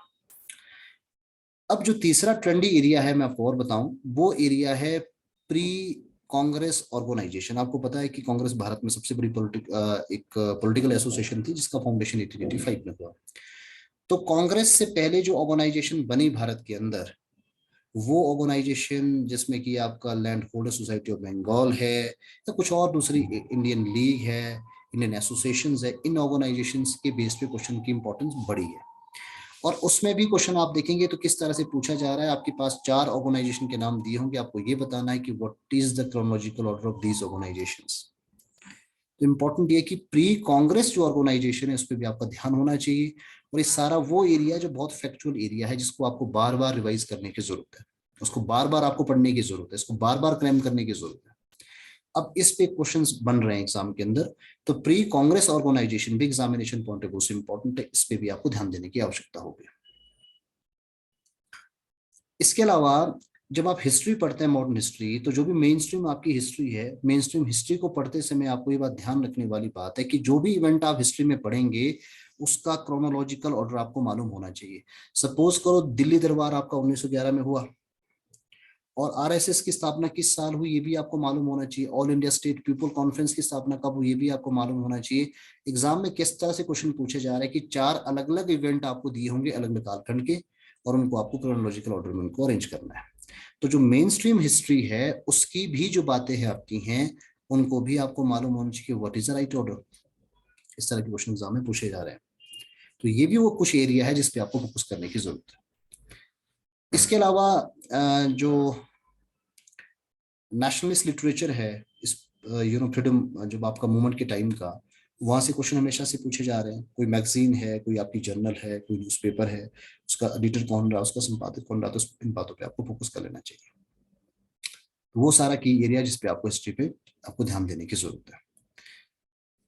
अब जो तीसरा ट्रेंडी एरिया है मैं आपको और बताऊं, वो एरिया है प्री कांग्रेस ऑर्गेनाइजेशन। आपको पता है कि कांग्रेस भारत में सबसे बड़ी एक पॉलिटिकल एसोसिएशन थी जिसका फाउंडेशन 1885 में हुआ। तो कांग्रेस से पहले जो ऑर्गेनाइजेशन बनी भारत के अंदर, वो ऑर्गेनाइजेशन जिसमें कि आपका land holder society of Bengal है या कुछ और दूसरी इंडियन लीग है, इंडियन एसोसिएशन है, इन ऑर्गेनाइजेशन के बेस पे क्वेश्चन की इंपॉर्टेंस बढ़ी है। और उसमें भी क्वेश्चन आप देखेंगे तो किस तरह से पूछा जा रहा है, आपके पास 4 ऑर्गेनाइजेशन के नाम दिए होंगे, आपको ये बताना है कि what is the chronological order of these organisations. तो इंपॉर्टेंट ये कि प्री कांग्रेस जो ऑर्गेनाइजेशन है उस पर भी आपका ध्यान होना चाहिए। और ये सारा वो एरिया जो बहुत फैक्चुअल एरिया है जिसको आपको बार बार रिवाइज करने की जरूरत है, उसको बार बार आपको पढ़ने की जरूरत है, इसको बार बार क्रैम करने की जरूरत है। अब इस पे क्वेश्चंस बन रहे हैं एग्जाम के अंदर, तो प्री कांग्रेस ऑर्गेनाइजेशन भी एग्जामिनेशन पॉइंट ऑफ व्यू से इंपॉर्टेंट है, इस पे भी आपको ध्यान देने की आवश्यकता होगी। इसके अलावा जब आप हिस्ट्री पढ़ते हैं, मॉडर्न हिस्ट्री, तो जो भी मेन स्ट्रीम आपकी हिस्ट्री है, मेन स्ट्रीम हिस्ट्री को पढ़ते समय आपको ये बात ध्यान रखने वाली बात है कि जो भी इवेंट आप हिस्ट्री में पढ़ेंगे उसका क्रोनोलॉजिकल ऑर्डर आपको मालूम होना चाहिए। सपोज करो दिल्ली दरबार आपका 1911 में हुआ, और आरएसएस की स्थापना किस साल हुई ये भी आपको मालूम होना चाहिए। All India state people conference की स्थापना कब हुई ये भी आपको मालूम होना चाहिए। एग्जाम में किस तरह से क्वेश्चन पूछे जा रहे हैं कि 4 अलग अलग इवेंट आपको दिए होंगे अलग अलग कालखंड के, और उनको आपको क्रोनोलॉजिकल ऑर्डर में उनको अरेंज करना है। तो जो मेन स्ट्रीम हिस्ट्री है उसकी भी जो बातें हैं आपकी हैं, उनको भी आपको मालूम होना चाहिए what is the right order. इस तरह के क्वेश्चन एग्जाम में पूछे जा रहे हैं। तो ये भी वो कुछ एरिया है जिसपे आपको फोकस करने की जरूरत है। इसके अलावा जो नेशनलिस्ट लिटरेचर है, इस फ्रीडम जब आपका मूवमेंट के टाइम का, वहां से क्वेश्चन हमेशा से पूछे जा रहे हैं। कोई मैगजीन है, कोई आपकी जर्नल है, कोई न्यूज़पेपर है, उसका एडिटर कौन रहा, उसका संपादक कौन रहा, तो इन बातों पे आपको फोकस कर लेना चाहिए। तो वो सारा की एरिया जिसपे आपको हिस्ट्री पे आपको ध्यान देने की जरूरत है।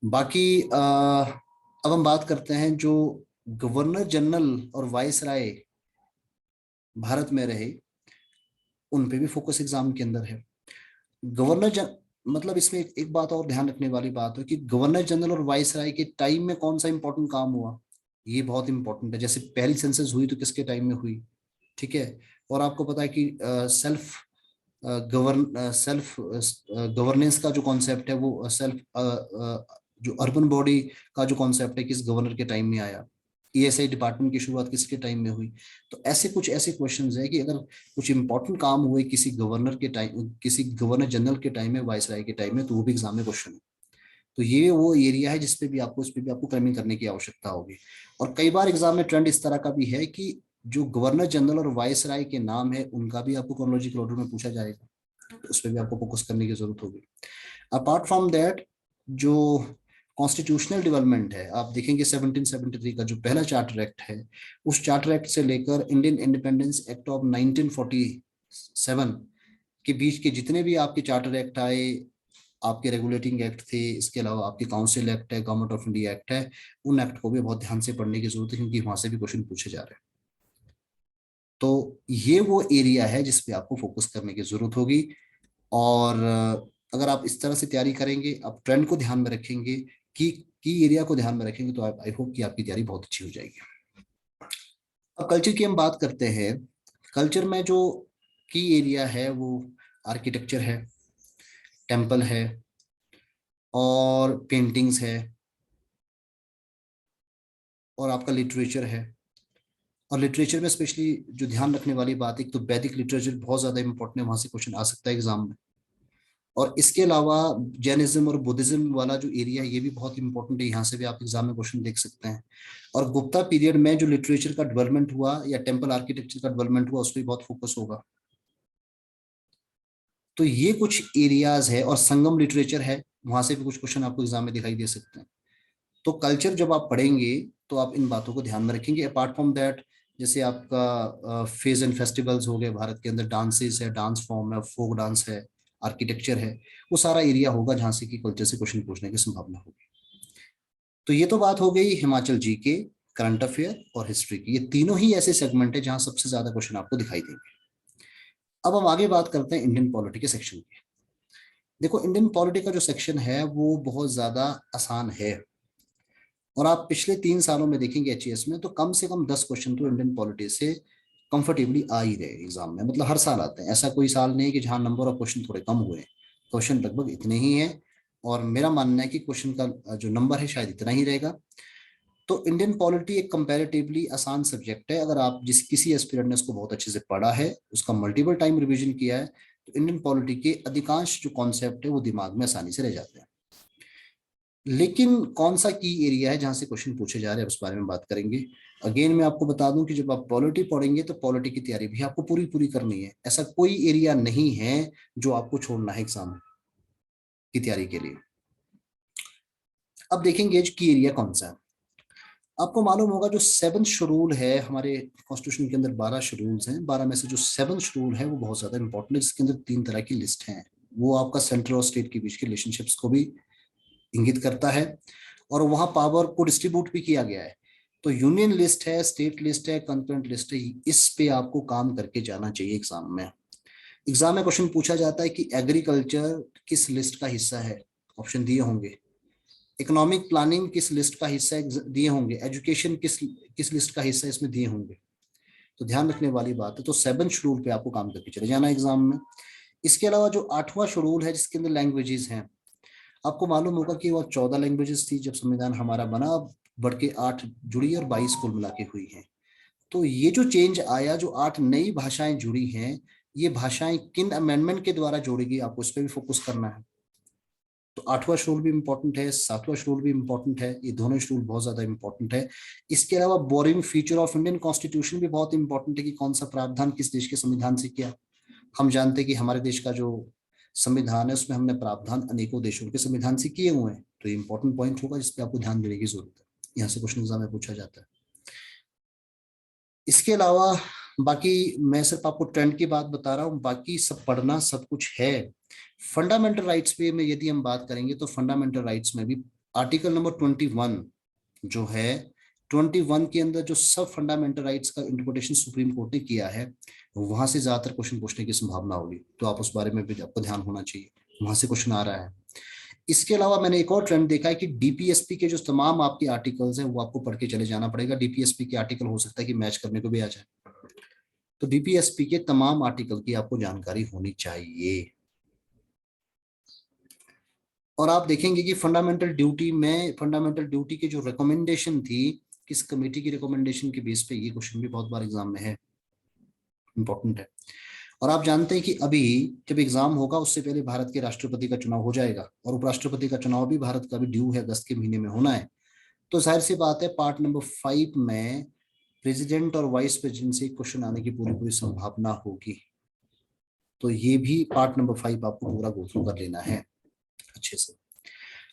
बाकी अब हम बात करते हैं जो गवर्नर जनरल और वाइस राय भारत में रहे, उन पे भी फोकस एग्जाम के अंदर है। गवर्नर जन मतलब इसमें एक बात और ध्यान रखने वाली बात है कि गवर्नर जनरल और वाइस राय के टाइम में कौन सा इंपॉर्टेंट काम हुआ, ये बहुत इंपॉर्टेंट है। जैसे पहली सेंसस हुई तो किसके टाइम में हुई, ठीक है। और आपको पता है कि सेल्फ गवर्नेंस का जो कॉन्सेप्ट है, वो जो अर्बन बॉडी का जो कॉन्सेप्ट है किस गवर्नर के टाइम में आया, ईएसआई डिपार्टमेंट की शुरुआत किसके टाइम में हुई। तो ऐसे कुछ ऐसे क्वेश्चंस है कि अगर कुछ इंपॉर्टेंट काम हुए किसी गवर्नर के टाइम, किसी गवर्नर जनरल के टाइम में, वाइसराय के टाइम में, तो वो भी एग्जाम में क्वेश्चन है। तो ये वो एरिया है जिसपे भी आपको, इस पे भी आपको क्रमिंग करने की आवश्यकता होगी। और कई बार एग्जाम में ट्रेंड इस तरह का भी है कि जो गवर्नर जनरल और वाइसराय के नाम है उनका भी आपको क्रोनोलॉजिकल ऑर्डर में पूछा जाएगा, तो उस पर भी आपको फोकस करने की जरूरत होगी। अपार्ट फ्रॉम दैट, जो कॉन्स्टिट्यूशनल डेवलपमेंट है, आप देखेंगे 1773 का जो पहला चार्टर एक्ट है, उस चार्टर एक्ट से लेकर इंडियन इंडिपेंडेंस एक्ट ऑफ 1947 के बीच के जितने भी आपके चार्टर एक्ट आए, आपके रेगुलेटिंग एक्ट थे, इसके अलावा आपके काउंसिल एक्ट है, गवर्नमेंट ऑफ इंडिया एक्ट है, उन एक्ट को भी बहुत ध्यान से पढ़ने की जरूरत है क्योंकि वहां से भी क्वेश्चन पूछे जा रहे हैं। तो ये वो एरिया है जिसपे आपको फोकस करने की जरूरत होगी। और अगर आप इस तरह से तैयारी करेंगे, आप ट्रेंड को ध्यान में रखेंगे, की एरिया को ध्यान में रखेंगे, तो आई होप कि आपकी तैयारी बहुत अच्छी हो जाएगी। अब कल्चर की हम बात करते हैं। कल्चर में जो की एरिया है वो आर्किटेक्चर है, टेम्पल है, और पेंटिंग्स है, और आपका लिटरेचर है। और लिटरेचर में स्पेशली जो ध्यान रखने वाली बात है, एक तो वैदिक लिटरेचर बहुत ज्यादा इंपॉर्टेंट है, वहां से क्वेश्चन आ सकता है एग्जाम में। और इसके अलावा जैनिज्म और बुद्धिज्म वाला जो एरिया है ये भी बहुत इंपॉर्टेंट है, यहाँ से भी आप एग्जाम में क्वेश्चन देख सकते हैं। और गुप्ता पीरियड में जो लिटरेचर का डेवलपमेंट हुआ या टेम्पल आर्किटेक्चर का डेवलपमेंट हुआ उस पर बहुत फोकस होगा। तो ये कुछ एरियाज है, और संगम लिटरेचर है, वहां से भी कुछ क्वेश्चन आपको एग्जाम में दिखाई दे सकते हैं। तो कल्चर जब आप पढ़ेंगे तो आप इन बातों को ध्यान में रखेंगे। अपार्ट फ्रॉम दैट, जैसे आपका फेज एंड फेस्टिवल्स हो गए भारत के अंदर, डांसेस है, डांस फॉर्म है, फोक डांस है, आर्किटेक्चर है, वो सारा एरिया होगा जहां से कि कल्चर से क्वेश्चन पूछने की संभावना होगी। तो ये तो बात हो गई हिमाचल जी के, करंट अफेयर और हिस्ट्री की। ये तीनों ही ऐसे सेगमेंट है जहां सबसे ज्यादा क्वेश्चन आपको दिखाई देंगे। अब हम आगे बात करते हैं इंडियन पॉलिटी के सेक्शन की। देखो, इंडियन पॉलिटी का जो सेक्शन है वो बहुत ज्यादा आसान है, और आप पिछले 3 सालों में देखेंगे एचईएस में तो कम से कम 10 क्वेश्चन तो इंडियन पॉलिटी से कंफर्टेबली आ ही रहे एग्जाम में। मतलब हर साल आते हैं, ऐसा कोई साल नहीं है कि जहां नंबर ऑफ क्वेश्चन थोड़े कम हुए हैं। क्वेश्चन लगभग इतने ही हैं, और मेरा मानना है कि क्वेश्चन का जो नंबर है शायद इतना ही रहेगा। तो इंडियन पॉलिटी एक कंपैरेटिवली आसान सब्जेक्ट है। अगर आप किसी एस्पिरेंट ने उसको बहुत अच्छे से पढ़ा है, उसका मल्टीपल टाइम रिवीजन किया है, तो इंडियन पॉलिटी के अधिकांश जो कॉन्सेप्ट है वो दिमाग में आसानी से रह जाते हैं। लेकिन कौन सा की एरिया है जहां से क्वेश्चन पूछे जा रहे हैं, उस बारे में बात करेंगे। अगेन मैं आपको बता दूं कि जब आप पॉलिटी पढ़ेंगे तो पॉलिटी की तैयारी भी आपको पूरी पूरी करनी है। ऐसा कोई एरिया नहीं है जो आपको छोड़ना है एग्जाम की तैयारी के लिए। अब देखेंगे की एरिया कौन सा है। आपको मालूम होगा जो 7th शेड्यूल है हमारे कॉन्स्टिट्यूशन के अंदर, 12 शेड्यूल्स हैं, 12 में से जो 7th शेड्यूल है वो बहुत ज्यादा इंपॉर्टेंट है, जिसके अंदर 3 तरह की लिस्ट है। वो आपका सेंटर और स्टेट के बीच के रिलेशनशिप्स को भी इंगित करता है, और वहां पावर को डिस्ट्रीब्यूट भी किया गया है। तो यूनियन लिस्ट है, स्टेट लिस्ट है, कंकरेंट लिस्ट है, इस पे आपको काम करके जाना चाहिए एग्जाम में। एग्जाम में क्वेश्चन पूछा जाता है कि एग्रीकल्चर किस लिस्ट का हिस्सा है, ऑप्शन दिए होंगे। इकोनॉमिक प्लानिंग किस लिस्ट का हिस्सा है, दिए होंगे। एजुकेशन किस किस लिस्ट का हिस्सा है, इसमें दिए होंगे। तो ध्यान रखने वाली बात है। तो 7th शेड्यूल पे आपको काम करके चले जाना एग्जाम में। इसके अलावा जो 8वां शेड्यूल है जिसके अंदर लैंग्वेजेस हैं, आपको मालूम होगा कि वो 14 लैंग्वेजेस थी जब संविधान हमारा बना, अब बढ़ के 8 जुड़ी और 22 कुल मिला के हुई हैं। तो ये जो चेंज आया, जो 8 नई भाषाएं जुड़ी हैं, ये भाषाएं किन अमेंडमेंट के द्वारा जोड़ी गई, आपको इस पर भी फोकस करना है। तो 8वां शेड्यूल भी इंपॉर्टेंट है, 7वां शेड्यूल भी इंपॉर्टेंट है, ये दोनों शेड्यूल बहुत ज्यादा इंपॉर्टेंट है। इसके अलावा boring feature of Indian constitution भी बहुत इंपॉर्टेंट है कि कौन सा प्रावधान किस देश के संविधान से किया। हम जानते हैं कि हमारे देश का जो संविधान है उसमें हमने प्रावधान अनेकों देशों के संविधान से किए हुए हैं। तो ये इंपॉर्टेंट पॉइंट होगा जिसपे आपको ध्यान देने की जरूरत है, यहाँ से क्वेश्चन एग्जाम में पूछा जाता है। इसके अलावा बाकी मैं सिर्फ आपको ट्रेंड की बात बता रहा हूँ, बाकी सब पढ़ना सब कुछ है। फंडामेंटल राइट्स पे में यदि हम बात करेंगे तो फंडामेंटल राइट्स में भी आर्टिकल नंबर 21 जो है, 21 के अंदर जो सब फंडामेंटल राइट्स का इंटरप्रिटेशन सुप्रीम कोर्ट ने किया है, वहां से ज्यादातर क्वेश्चन पूछने की संभावना होगी। तो आप उस बारे में भी आपको ध्यान होना चाहिए, वहां से क्वेश्चन आ रहा है। इसके अलावा मैंने एक और ट्रेंड देखा है कि डीपीएसपी के जो तमाम आपके आर्टिकल्स हैं वो आपको पढ़ के चले जाना पड़ेगा। डीपीएसपी के आर्टिकल हो सकता है कि मैच करने को भी आ जाए, तो डीपीएसपी के तमाम आर्टिकल की आपको जानकारी होनी चाहिए। और आप देखेंगे कि फंडामेंटल ड्यूटी की जो रिकमेंडेशन थी, किस कमेटी की रिकमेंडेशन के बेस पे, ये क्वेश्चन भी बहुत बार एग्जाम में है, इंपॉर्टेंट है। और आप जानते हैं कि अभी जब एग्जाम होगा उससे पहले भारत के राष्ट्रपति का चुनाव हो जाएगा, और उपराष्ट्रपति का चुनाव भी भारत का भी ड्यू है, अगस्त के महीने में होना है। तो जाहिर सी बात है पार्ट नंबर 5 में प्रेसिडेंट और वाइस प्रेसिडेंट से क्वेश्चन आने की पूरी पूरी संभावना होगी। तो ये भी पार्ट नंबर 5 आपको पूरा गो थ्रू कर लेना है अच्छे से।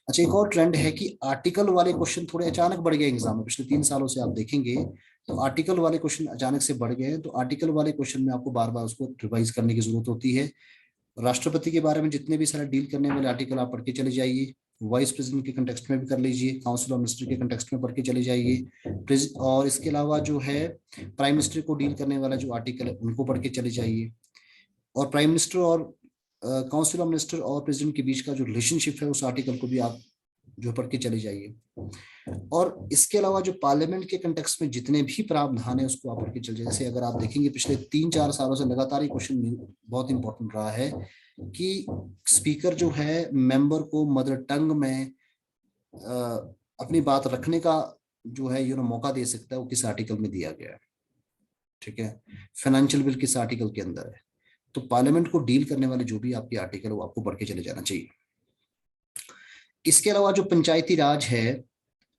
अच्छा, एक और ट्रेंड है कि आर्टिकल वाले क्वेश्चन थोड़े अचानक बढ़ गए एग्जाम में। पिछले 3 सालों से आप देखेंगे तो आर्टिकल वाले क्वेश्चन अचानक से बढ़ गए हैं। तो आर्टिकल वाले क्वेश्चन में आपको बार बार उसको रिवाइज करने की जरूरत होती है। राष्ट्रपति के बारे में जितने भी सारे डील करने वाले आर्टिकल आप पढ़ के चले जाइए, वाइस प्रेसिडेंट के कंटेक्स्ट में भी कर लीजिए, काउंसिल ऑफ मिनिस्टर के कंटेक्स्ट में पढ़ के चले जाइए, और इसके अलावा जो है प्राइम मिनिस्टर को डील करने वाला जो आर्टिकल है उनको पढ़ के चले जाइए, और प्राइम मिनिस्टर और काउंसिल ऑफ मिनिस्टर और प्रेसिडेंट के बीच का जो रिलेशनशिप है उस आर्टिकल को भी आप जो पढ़ के चले जाइए। और इसके अलावा जो पार्लियामेंट के कंटेक्स्ट में जितने भी प्रावधान है उसको आप पढ़ के चले जाइए। जैसे अगर आप देखेंगे पिछले 3-4 सालों से लगातार ये क्वेश्चन बहुत इंपॉर्टेंट रहा है कि स्पीकर जो है मेंबर को मदर टंग में अपनी बात रखने का जो है मौका दे सकता है, वो किस आर्टिकल में दिया गया है। ठीक है, फाइनेंशियल बिल किस आर्टिकल के अंदर है। तो पार्लियामेंट को डील करने वाले जो भी आपके आर्टिकल वो आपको पढ़ के चले जाना चाहिए। इसके अलावा जो पंचायती राज है,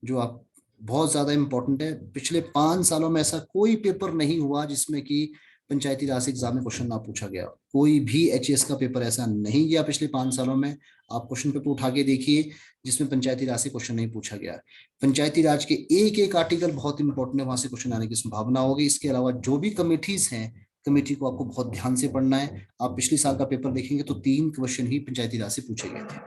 जो आप बहुत ज्यादा इंपॉर्टेंट है, पिछले 5 सालों में ऐसा कोई पेपर नहीं हुआ जिसमें कि पंचायती राज एग्जाम में क्वेश्चन ना पूछा गया। कोई भी एचएएस का पेपर ऐसा नहीं गया पिछले 5 सालों में। आप क्वेश्चन पेपर उठा के देखिए जिसमें पंचायती राज से क्वेश्चन नहीं पूछा गया। पंचायती राज के एक एक आर्टिकल बहुत इंपॉर्टेंट है, वहां से क्वेश्चन आने की संभावना होगी। इसके अलावा जो भी कमिटीज हैं, कमेटी को आपको बहुत ध्यान से पढ़ना है। आप पिछले साल का पेपर देखेंगे तो 3 क्वेश्चन ही पंचायती राज से पूछे गए थे।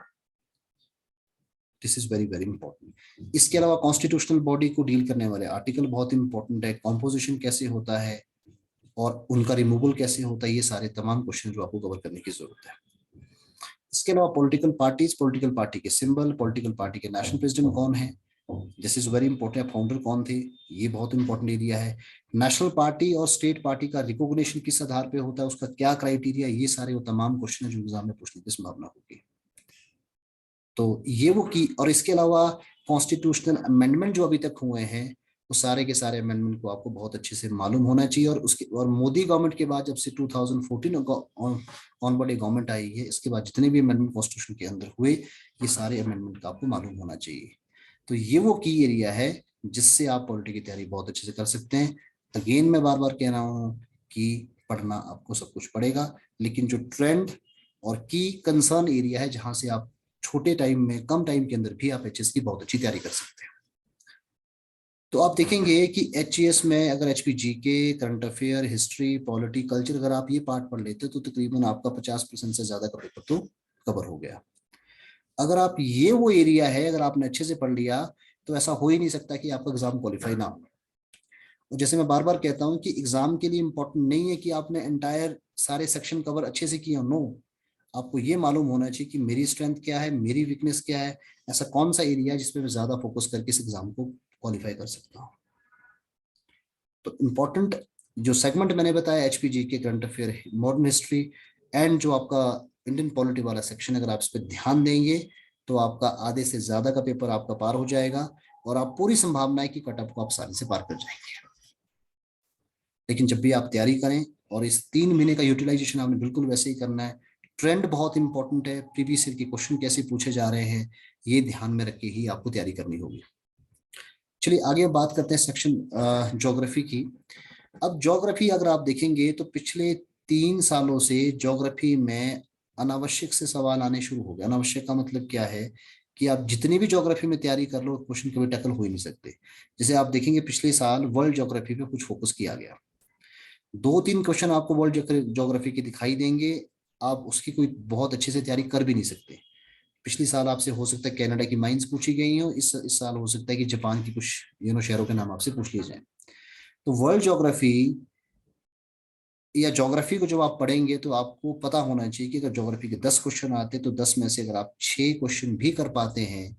This is very very important. इसके अलावा कॉन्स्टिट्यूशनल बॉडी को डील करने वाले आर्टिकल बहुत इंपॉर्टेंट है। कॉम्पोजिशन कैसे होता है और उनका रिमूवल कैसे होता है, ये सारे तमाम क्वेश्चन जो आपको कवर करने की जरूरत है। इसके अलावा पॉलिटिकल पार्टीज, पॉलिटिकल पार्टी के सिंबल, पॉलिटिकल पार्टी के नेशनल प्रेसिडेंट कौन है, this is very important. Founder कौन थे, ये बहुत इंपॉर्टेंट एरिया है। नेशनल पार्टी और स्टेट पार्टी का रिकॉग्निशन किस आधार पे होता है, उसका क्या क्राइटेरिया, ये सारे वो तमाम क्वेश्चन है जो एग्जाम में पूछने की संभावना होगी। तो ये वो की, और इसके अलावा कॉन्स्टिट्यूशनल अमेंडमेंट जो अभी तक हुए हैं वो सारे के सारे अमेंडमेंट को आपको बहुत अच्छे से मालूम होना चाहिए। और उसके और मोदी गवर्नमेंट के बाद जब से 2014 ऑनवर्ड गवर्नमेंट आई है, इसके बाद जितने भी अमेंडमेंट कॉन्स्टिट्यूशन के अंदर हुए, ये सारे अमेंडमेंट का आपको मालूम होना चाहिए। तो ये वो की एरिया है जिससे आप पॉलिटी की तैयारी बहुत अच्छे से कर सकते हैं। अगेन मैं बार बार कह रहा हूँ कि पढ़ना आपको सब कुछ पड़ेगा, लेकिन जो ट्रेंड और की कंसर्न एरिया है जहां से आप छोटे टाइम में, कम टाइम के अंदर भी आप एचएस की बहुत अच्छी तैयारी कर सकते हैं। तो आप देखेंगे कि एचएस में अगर एचपीजी के, current affair, history, polity, culture, अगर आप ये पार्ट पढ़ लेते तो तकरीबन आपका 50% से ज्यादा का पेपर तो कवर हो गया। अगर आप ये वो एरिया है, अगर आपने अच्छे से पढ़ लिया तो ऐसा हो ही नहीं सकता कि आपका एग्जाम क्वालिफाई ना हो। और जैसे मैं बार बार कहता हूं कि एग्जाम के लिए इंपॉर्टेंट नहीं है कि आपने एंटायर सारे सेक्शन कवर अच्छे से किया, नो। आपको ये मालूम होना चाहिए कि मेरी स्ट्रेंथ क्या है, मेरी वीकनेस क्या है, ऐसा कौन सा एरिया है जिसपे मैं ज्यादा फोकस करके इस एग्जाम को क्वालिफाई कर सकता हूँ। तो इम्पोर्टेंट जो सेगमेंट मैंने बताया, एचपीजी के, current affair, modern history and जो आपका इंडियन पॉलिटी वाला सेक्शन, अगर आप इस पर ध्यान देंगे तो आपका आधे से ज्यादा का पेपर आपका पार हो जाएगा और आप पूरी संभावना है कि कट ऑफ को आप आसानी से पार कर जाएंगे। लेकिन जब भी आप तैयारी करें, और इस 3 महीने का यूटिलाइजेशन आपने बिल्कुल वैसे ही करना है। ट्रेंड बहुत इंपॉर्टेंट है, प्रीवियस ईयर के क्वेश्चन कैसे पूछे जा रहे हैं, ये ध्यान में रख के ही आपको तैयारी करनी होगी। चलिए आगे बात करते हैं सेक्शन ज्योग्राफी की। अब ज्योग्राफी अगर आप देखेंगे तो पिछले 3 सालों से ज्योग्राफी में अनावश्यक से सवाल आने शुरू हो गए। अनावश्यक का मतलब क्या है कि आप जितनी भी ज्योग्राफी में तैयारी कर लो, क्वेश्चन कभी टैकल हो ही नहीं सकते। जैसे आप देखेंगे पिछले साल वर्ल्ड ज्योग्राफी पे कुछ फोकस किया गया, 2-3 क्वेश्चन आपको वर्ल्ड ज्योग्राफी के दिखाई देंगे, आप उसकी कोई बहुत अच्छे से तैयारी कर भी नहीं सकते। पिछले साल आपसे हो सकता है कनाडा की माइंस पूछी गई हो, इस साल हो सकता है कि जापान की कुछ शहरों के नाम आपसे पूछ लिए जाए। तो वर्ल्ड ज्योग्राफी या ज्योग्राफी को जब आप पढ़ेंगे तो आपको पता होना चाहिए कि अगर ज्योग्राफी के 10 क्वेश्चन आते तो 10 में से अगर आप 6 क्वेश्चन भी कर पाते हैं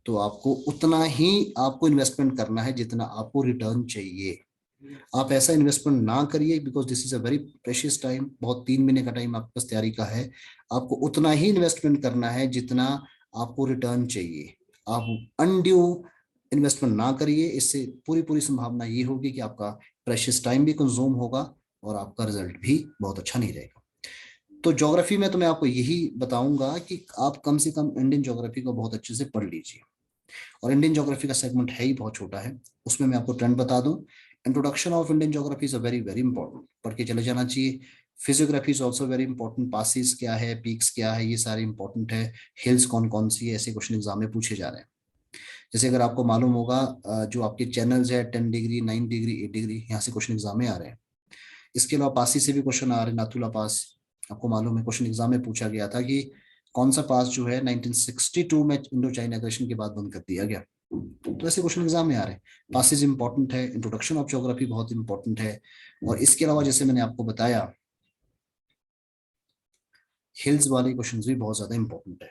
तो आपको उतना ही आपको इन्वेस्टमेंट करना है जितना आपको रिटर्न चाहिए। आप ऐसा इन्वेस्टमेंट ना करिए, because this is a very precious time. बहुत 3 महीने का टाइम आपके पास तैयारी का है, आपको उतना ही इन्वेस्टमेंट करना है जितना आपको रिटर्न चाहिए। आप अनड्यू इन्वेस्टमेंट ना करिए, इससे पूरी पूरी संभावना ये होगी कि आपका प्रेशियस टाइम भी कंज्यूम होगा और आपका रिजल्ट भी बहुत अच्छा नहीं रहेगा। तो ज्योग्राफी में तो मैं आपको यही बताऊंगा कि आप कम से कम इंडियन ज्योग्राफी को बहुत अच्छे से पढ़ लीजिए। और इंडियन ज्योग्राफी का सेगमेंट है ही बहुत छोटा है, उसमें मैं आपको ट्रेंड बता दूं। Introduction of Indian geography is a very very important, पढ़ के चले जाना चाहिए। Physiography is also very important, passes क्या है, पीक्स क्या है, ये सारे इंपॉर्टेंट है। हिल्स कौन कौन सी है, ऐसे क्वेश्चन एग्जाम में पूछे जा रहे हैं। जैसे अगर आपको मालूम होगा जो आपके चैनल्स है 10 डिग्री, 9 डिग्री, 8 डिग्री, यहाँ से क्वेश्चन एग्जाम में आ रहे हैं। इसके अलावा पासी से भी क्वेश्चन आ रहे हैं, नाथुला पास। आपको मालूम है क्वेश्चन एग्जाम में पूछा गया था कि कौन सा पास जो है 1962 में इंडो चाइना एग्रेशन के बाद बंद कर दिया गया। तो ऐसे क्वेश्चन एग्जाम में आ रहे हैं। पासेज इंपॉर्टेंट है, इंट्रोडक्शन ऑफ ज्योग्राफी बहुत इंपॉर्टेंट है। और इसके अलावा जैसे मैंने आपको बताया, हिल्स वाले क्वेश्चंस भी बहुत ज्यादा इंपॉर्टेंट है।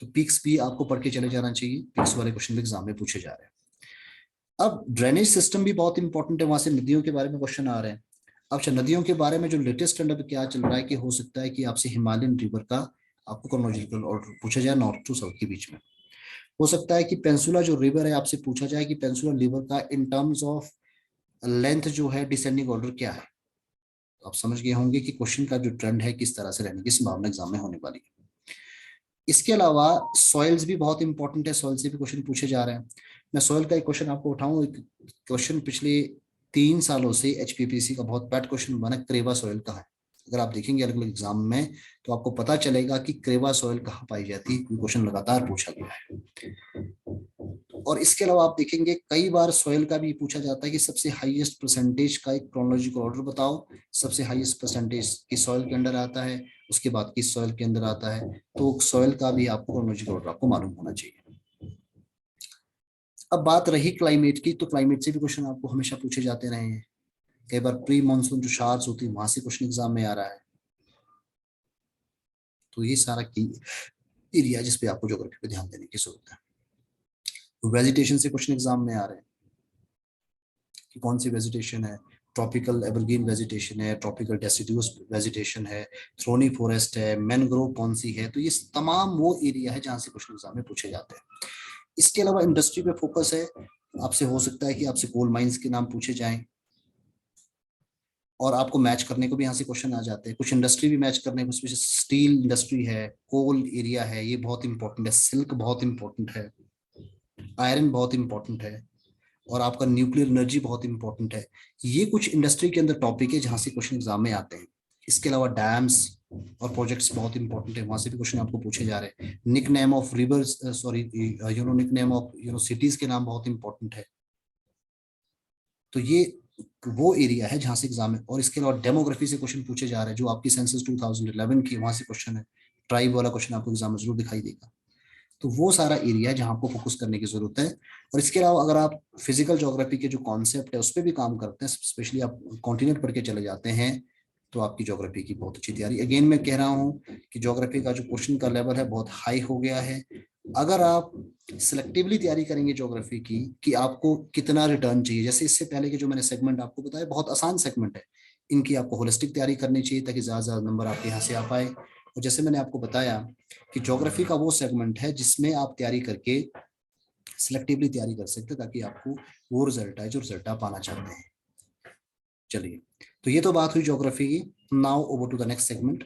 तो पिक्स भी आपको पढ़ के चले जाना चाहिए, पिक्स वाले क्वेश्चन भी एग्जाम में पूछे जा रहे हैं। अब ड्रेनेज सिस्टम भी बहुत इंपॉर्टेंट है, वहां से नदियों के बारे में क्वेश्चन आ रहे हैं। अच्छा, नदियों के बारे में जो लेटेस्ट ट्रेंड अभी क्या चल रहा है कि हो सकता है कि आपसे हिमालयन रिवर का आपको क्रोनोलॉजिकल ऑर्डर पूछा जाए, नॉर्थ टू साउथ के बीच में। हो सकता है कि पेंसुला जो रिवर है आपसे पूछा जाए कि पेंसुला रिवर का इन टर्म्स ऑफ लेंथ जो है डिसेंडिंग ऑर्डर क्या है। आप समझ गए होंगे कि क्वेश्चन का जो ट्रेंड है किस तरह से रहने की संभावना एग्जाम में होने वाली है। इसके अलावा सॉइल्स भी बहुत इंपॉर्टेंट है, सॉइल से भी क्वेश्चन पूछे जा रहे हैं। मैं सॉइल का एक क्वेश्चन आपको उठाऊं, एक क्वेश्चन पिछले 3 सालों से एचपीपीसी का बहुत पैट क्वेश्चन बना, क्रेवा सॉइल कहाँ है। अगर आप देखेंगे अलग अलग एग्जाम में तो आपको पता चलेगा कि क्रेवा सॉइल कहाँ पाई जाती है, क्वेश्चन लगातार पूछा गया है। और इसके अलावा आप देखेंगे कई बार सॉइल का भी पूछा जाता है कि सबसे हाईएस्ट परसेंटेज का एक क्रोनोलॉजिकल ऑर्डर बताओ, सबसे हाईएस्ट परसेंटेज किस सॉइल के अंदर आता है, उसके बाद किस सॉइल के अंदर आता है। तो सॉइल का भी आपको क्रोनोलॉजिकल ऑर्डर आपको मालूम होना चाहिए। अब बात रही क्लाइमेट की, तो क्लाइमेट से भी क्वेश्चन आपको हमेशा पूछे जाते रहे हैं। कई बार प्री मानसून जो शार्स होती है वहां से क्वेश्चन एग्जाम में आ रहा है। तो ये सारा की एरिया जिसपे आपको ज्योग्राफी पे ध्यान देने की जरूरत है। वेजिटेशन से क्वेश्चन एग्जाम में आ रहे हैं कि कौन सी वेजिटेशन है, ट्रॉपिकल एवरग्रीन वेजिटेशन है, ट्रॉपिकल डेसिडुअस वेजिटेशन है, थ्रोनी फॉरेस्ट है, मैनग्रोव कौन सी है। तो ये तमाम वो एरिया है जहां से क्वेश्चन एग्जाम में पूछे जाते हैं। इसके अलावा इंडस्ट्री पे फोकस है, आपसे हो सकता है कि आपसे कोल माइंस के नाम पूछे जाएं और आपको मैच करने को भी यहाँ से क्वेश्चन आ जाते हैं। कुछ इंडस्ट्री भी मैच करने को, स्टील इंडस्ट्री है, कोल एरिया है, ये बहुत इंपॉर्टेंट है, सिल्क बहुत इंपॉर्टेंट है, आयरन बहुत इंपॉर्टेंट है, और आपका न्यूक्लियर एनर्जी बहुत इंपॉर्टेंट है। ये कुछ इंडस्ट्री के अंदर टॉपिक है जहां से क्वेश्चन एग्जाम में आते हैं। इसके अलावा डैम्स और प्रोजेक्ट्स बहुत इंपॉर्टेंट है, वहां से भी क्वेश्चन आपको पूछे जा रहे हैं। Nickname of rivers, sorry nickname of cities के नाम बहुत इंपॉर्टेंट है। तो ये वो एरिया है जहां से एग्जाम है। और इसके अलावा डेमोग्राफी से क्वेश्चन पूछे जा रहे हैं, जो आपकी सेंसस 2011 की, वहां से क्वेश्चन है। ट्राइब वाला क्वेश्चन आपको एग्जाम में जरूर दिखाई देगा। तो वो सारा एरिया है जहां आपको फोकस करने की जरूरत है। और इसके अलावा अगर आप फिजिकल ज्योग्राफी के जो कॉन्सेप्ट है उस पर भी काम करते हैं, स्पेशली आप कॉन्टिनेंट पढ़ के चले जाते हैं, तो आपकी ज्योग्राफी की बहुत अच्छी तैयारी। अगेन मैं कह रहा हूँ कि ज्योग्राफी का जो क्वेश्चन का लेवल है बहुत हाई हो गया है। अगर आप सिलेक्टिवली तैयारी करेंगे ज्योग्राफी की कि आपको कितना रिटर्न चाहिए, जैसे इससे पहले के जो मैंने सेगमेंट आपको बताया बहुत आसान सेगमेंट है, इनकी आपको होलिस्टिक तैयारी करनी चाहिए ताकि ज्यादा ज्यादा नंबर आपके यहाँ से आ पाए। और जैसे मैंने आपको बताया कि ज्योग्राफी का वो सेगमेंट है जिसमें आप तैयारी करके सिलेक्टिवली तैयारी कर सकते हैं ताकि आपको वो रिजल्ट आए जो रिजल्ट आप पाना चाहते हैं। चलिए, तो ये तो बात हुई ज्योग्राफी की। Now over to the next segment.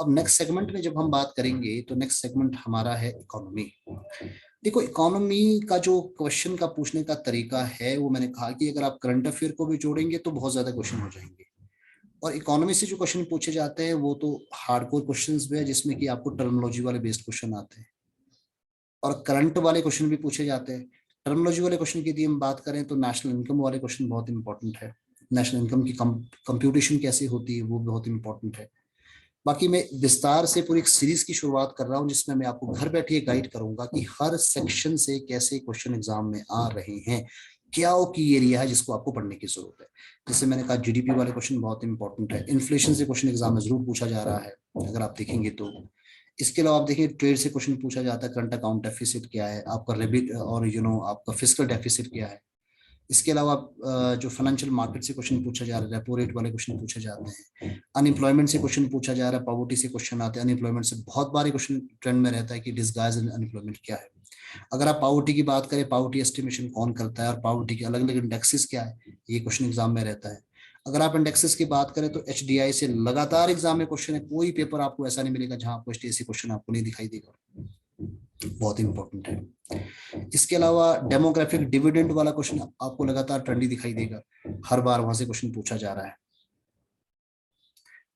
अब नेक्स्ट सेगमेंट में जब हम बात करेंगे तो नेक्स्ट सेगमेंट हमारा है इकोनॉमी। देखो, इकोनॉमी का जो क्वेश्चन का पूछने का तरीका है वो मैंने कहा कि अगर आप करंट अफेयर को भी जोड़ेंगे तो बहुत ज्यादा क्वेश्चन हो जाएंगे। और इकोनॉमी से जो क्वेश्चन पूछे जाते हैं वो तो हार्डकोर क्वेश्चंस भी है, जिसमें कि आपको टर्मिनोलॉजी वाले बेस्ड क्वेश्चन आते हैं और करंट वाले क्वेश्चन भी पूछे जाते हैं। टर्मिनोलॉजी वाले क्वेश्चन की यदि हम बात करें तो नेशनल इनकम वाले क्वेश्चन बहुत इंपॉर्टेंट है। नेशनल इनकम की कंप्यूटेशन कैसे होती है वो बहुत इंपॉर्टेंट है। बाकी मैं विस्तार से पूरी एक सीरीज की शुरुआत कर रहा हूं जिसमें मैं आपको घर बैठे गाइड करूंगा कि हर सेक्शन से कैसे क्वेश्चन एग्जाम में आ रहे हैं, क्या वो की एरिया है जिसको आपको पढ़ने की जरूरत है। जैसे मैंने कहा जीडीपी वाले क्वेश्चन बहुत इंपॉर्टेंट है, इन्फ्लेशन से क्वेश्चन एग्जाम में जरूर पूछा जा रहा है अगर आप देखेंगे तो। इसके अलावा आप देखिए ट्रेड से क्वेश्चन पूछा जाता है, करंट अकाउंट डेफिसिट क्या है आपका, रेबिट और आपका फिस्कल डेफिसिट क्या है। इसके अलावा जो फाइनेंशियल मार्केट से क्वेश्चन पूछा जा रहा है, रेपो रेट वाले क्वेश्चन पूछे जाते हैं। अनएम्प्लॉयमेंट से क्वेश्चन पूछा जा रहा है, पॉवर्टी से क्वेश्चन आते हैं। अनएम्प्लॉयमेंट से बहुत बार क्वेश्चन ट्रेंड में रहता है कि डिसगाइज अनएम्प्लॉयमेंट क्या है। अगर आप पॉवर्टी की बात करें, पॉवर्टी एस्टिमेशन कौन करता है और पॉवर्टी के अलग अलग इंडेक्सेस क्या है, ये क्वेश्चन एग्जाम में रहता है। अगर आप इंडेक्सेस की बात करें तो एचडीआई से लगातार एग्जाम में क्वेश्चन है, कोई पेपर आपको ऐसा नहीं मिलेगा जहां आपको एचडीआई क्वेश्चन आपको नहीं दिखाई देगा, बहुत इंपॉर्टेंट है। इसके अलावा डेमोग्राफिक डिविडेंड वाला क्वेश्चन आपको लगातार ट्रेंडी दिखाई देगा, हर बार वहां से क्वेश्चन पूछा जा रहा है।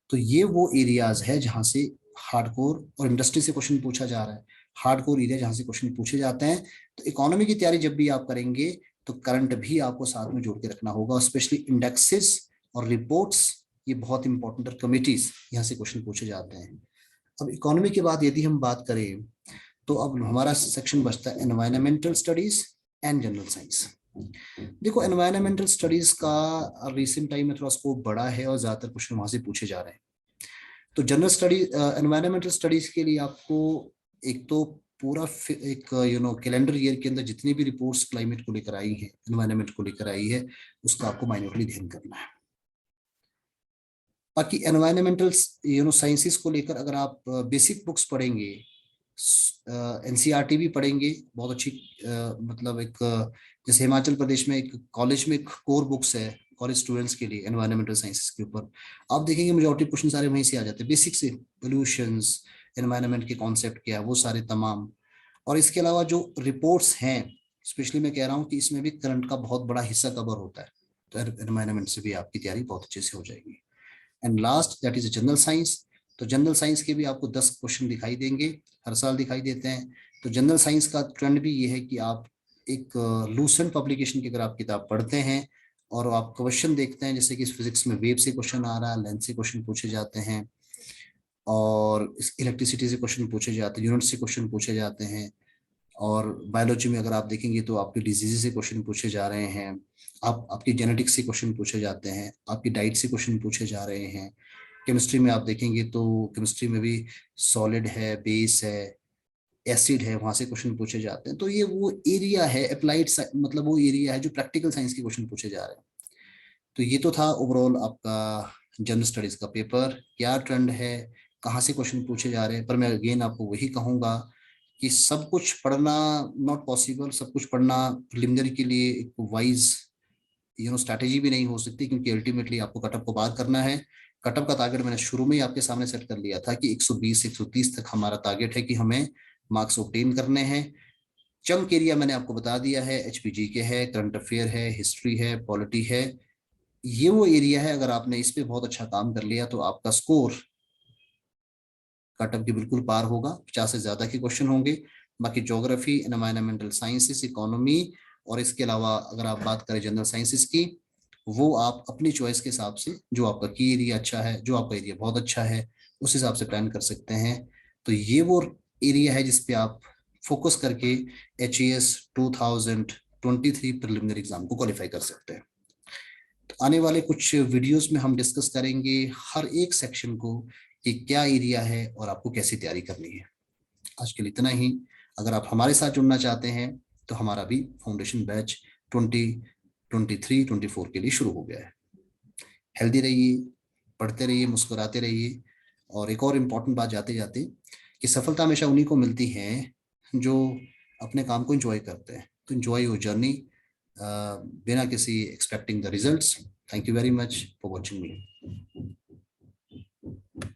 तो ये वो एरियाज है जहां से हार्डकोर और इंडस्ट्री से क्वेश्चन पूछा जा रहा है। हार्डकोर एरिया जहां से क्वेश्चन पूछे जाते हैं। तो इकोनॉमी की तैयारी जब भी आप करेंगे तो करंट भी आपको साथ में जोड़ के रखना होगा, स्पेशली इंडेक्सेस और रिपोर्ट्स, ये बहुत इंपॉर्टेंट, और कमिटीज, यहाँ से क्वेश्चन पूछे जाते हैं। अब इकोनॉमी के बाद यदि हम बात करें तो अब हमारा सेक्शन बचता है environmental studies and general science. देखो, एनवायरमेंटल स्टडीज का रिसेंट टाइम में थोड़ा स्कोप बड़ा है और ज्यादातर क्वेश्चन वहां से पूछे जा रहे हैं। तो जनरल स्टडी एनवायरमेंटल स्टडीज के लिए आपको एक तो पूरा एक कैलेंडर ईयर के अंदर जितनी भी रिपोर्ट्स क्लाइमेट को लेकर आई है, एनवायरमेंट को लेकर आई है, उसका आपको माइन्यूटली ध्यान करना है। बाकी एनवायरमेंटल साइंसेस को लेकर अगर आप बेसिक बुक्स पढ़ेंगे, एनसीईआरटी भी पढ़ेंगे, बहुत अच्छी मतलब एक जैसे हिमाचल प्रदेश में एक कॉलेज में एक कोर बुक्स है, कॉलेज स्टूडेंट्स के लिए एनवायरमेंटल साइंसेस के ऊपर आप देखेंगे मेजॉरिटी क्वेश्चन सारे वहीं से आ जाते हैं, बेसिक से पोल्यूशंस, एनवायरमेंट के कॉन्सेप्ट क्या है वो सारे तमाम। और इसके अलावा जो रिपोर्ट्स हैं, स्पेशली मैं कह रहा हूँ कि इसमें भी करंट का बहुत बड़ा हिस्सा कवर होता है, तो एनवायरमेंट से भी आपकी तैयारी बहुत अच्छे से हो जाएगी। And last that is general science. तो जनरल साइंस के भी आपको 10 क्वेश्चन दिखाई देंगे, हर साल दिखाई देते हैं। तो जनरल साइंस का ट्रेंड भी ये है कि आप एक लूसेंट पब्लिकेशन की अगर आप किताब पढ़ते हैं और आप क्वेश्चन देखते हैं, जैसे कि फिजिक्स में वेव से क्वेश्चन आ रहा है, लेंथ से क्वेश्चन पूछे जाते हैं, और इलेक्ट्रिसिटी से क्वेश्चन पूछे जाते हैं, यूनिट से क्वेश्चन पूछे जाते हैं, और बायोलॉजी में अगर आप देखेंगे तो आपकी डिजीज से क्वेश्चन पूछे जा रहे हैं, आपकी जेनेटिक्स से क्वेश्चन पूछे जाते हैं, आपकी डाइट से क्वेश्चन पूछे जा रहे हैं। केमिस्ट्री में आप देखेंगे तो केमिस्ट्री में भी सॉलिड है, बेस है, एसिड है, वहां से क्वेश्चन पूछे जाते हैं। तो ये वो एरिया है अप्लाइड, मतलब वो एरिया है जो प्रैक्टिकल साइंस के क्वेश्चन पूछे जा रहे हैं। तो ये तो था ओवरऑल आपका जनरल स्टडीज का पेपर, क्या ट्रेंड है, कहाँ से क्वेश्चन पूछे जा रहे हैं। पर मैं अगेन आपको वही कहूंगा कि सब कुछ पढ़ना नॉट पॉसिबल, सब कुछ पढ़ना प्रिलिमिनरी के लिए एक वाइज स्ट्रैटेजी भी नहीं हो सकती, क्योंकि अल्टीमेटली आपको कटअप को पार करना है। कटअप का टारगेट मैंने शुरू में ही आपके सामने सेट कर लिया था कि 120 130 तक हमारा टारगेट है कि हमें मार्क्स ऑब्टेन करने हैं। चंक एरिया मैंने आपको बता दिया है, एचपीजी के है, करंट अफेयर है, हिस्ट्री है, पॉलिटी है। ये वो एरिया है, अगर आपने इस पे बहुत अच्छा काम कर लिया तो आपका स्कोर कटअप के बिल्कुल पार होगा, 50 से ज्यादा के क्वेश्चन होंगे। बाकी ज्योग्राफी, एनवायरमेंटल साइंसेस, इकोनॉमी, और इसके अलावा अगर आप बात करें जनरल साइंसेस की, वो आप अपनी चॉइस के हिसाब से, जो आपका की एरिया अच्छा है, जो आपका एरिया बहुत अच्छा है, उस हिसाब से प्लान कर सकते हैं। तो ये वो एरिया है जिसपे आप फोकस करके HES 2023 प्रिलिमिनरी एग्जाम को क्वालिफाई कर सकते हैं। तो आने वाले कुछ वीडियोस में हम डिस्कस करेंगे हर एक सेक्शन को कि क्या एरिया है और आपको कैसी तैयारी करनी है। आज के लिए इतना ही। अगर आप हमारे साथ जुड़ना चाहते हैं तो हमारा भी फाउंडेशन बैच 2023-24 के लिए शुरू हो गया है। हेल्दी रहिए, पढ़ते रहिए, मुस्कुराते रहिए। और एक और इम्पॉर्टेंट बात जाते जाते, कि सफलता हमेशा उन्हीं को मिलती है जो अपने काम को एंजॉय करते हैं। तो एंजॉय योर जर्नी बिना किसी expecting the results. Thank you very much for watching me.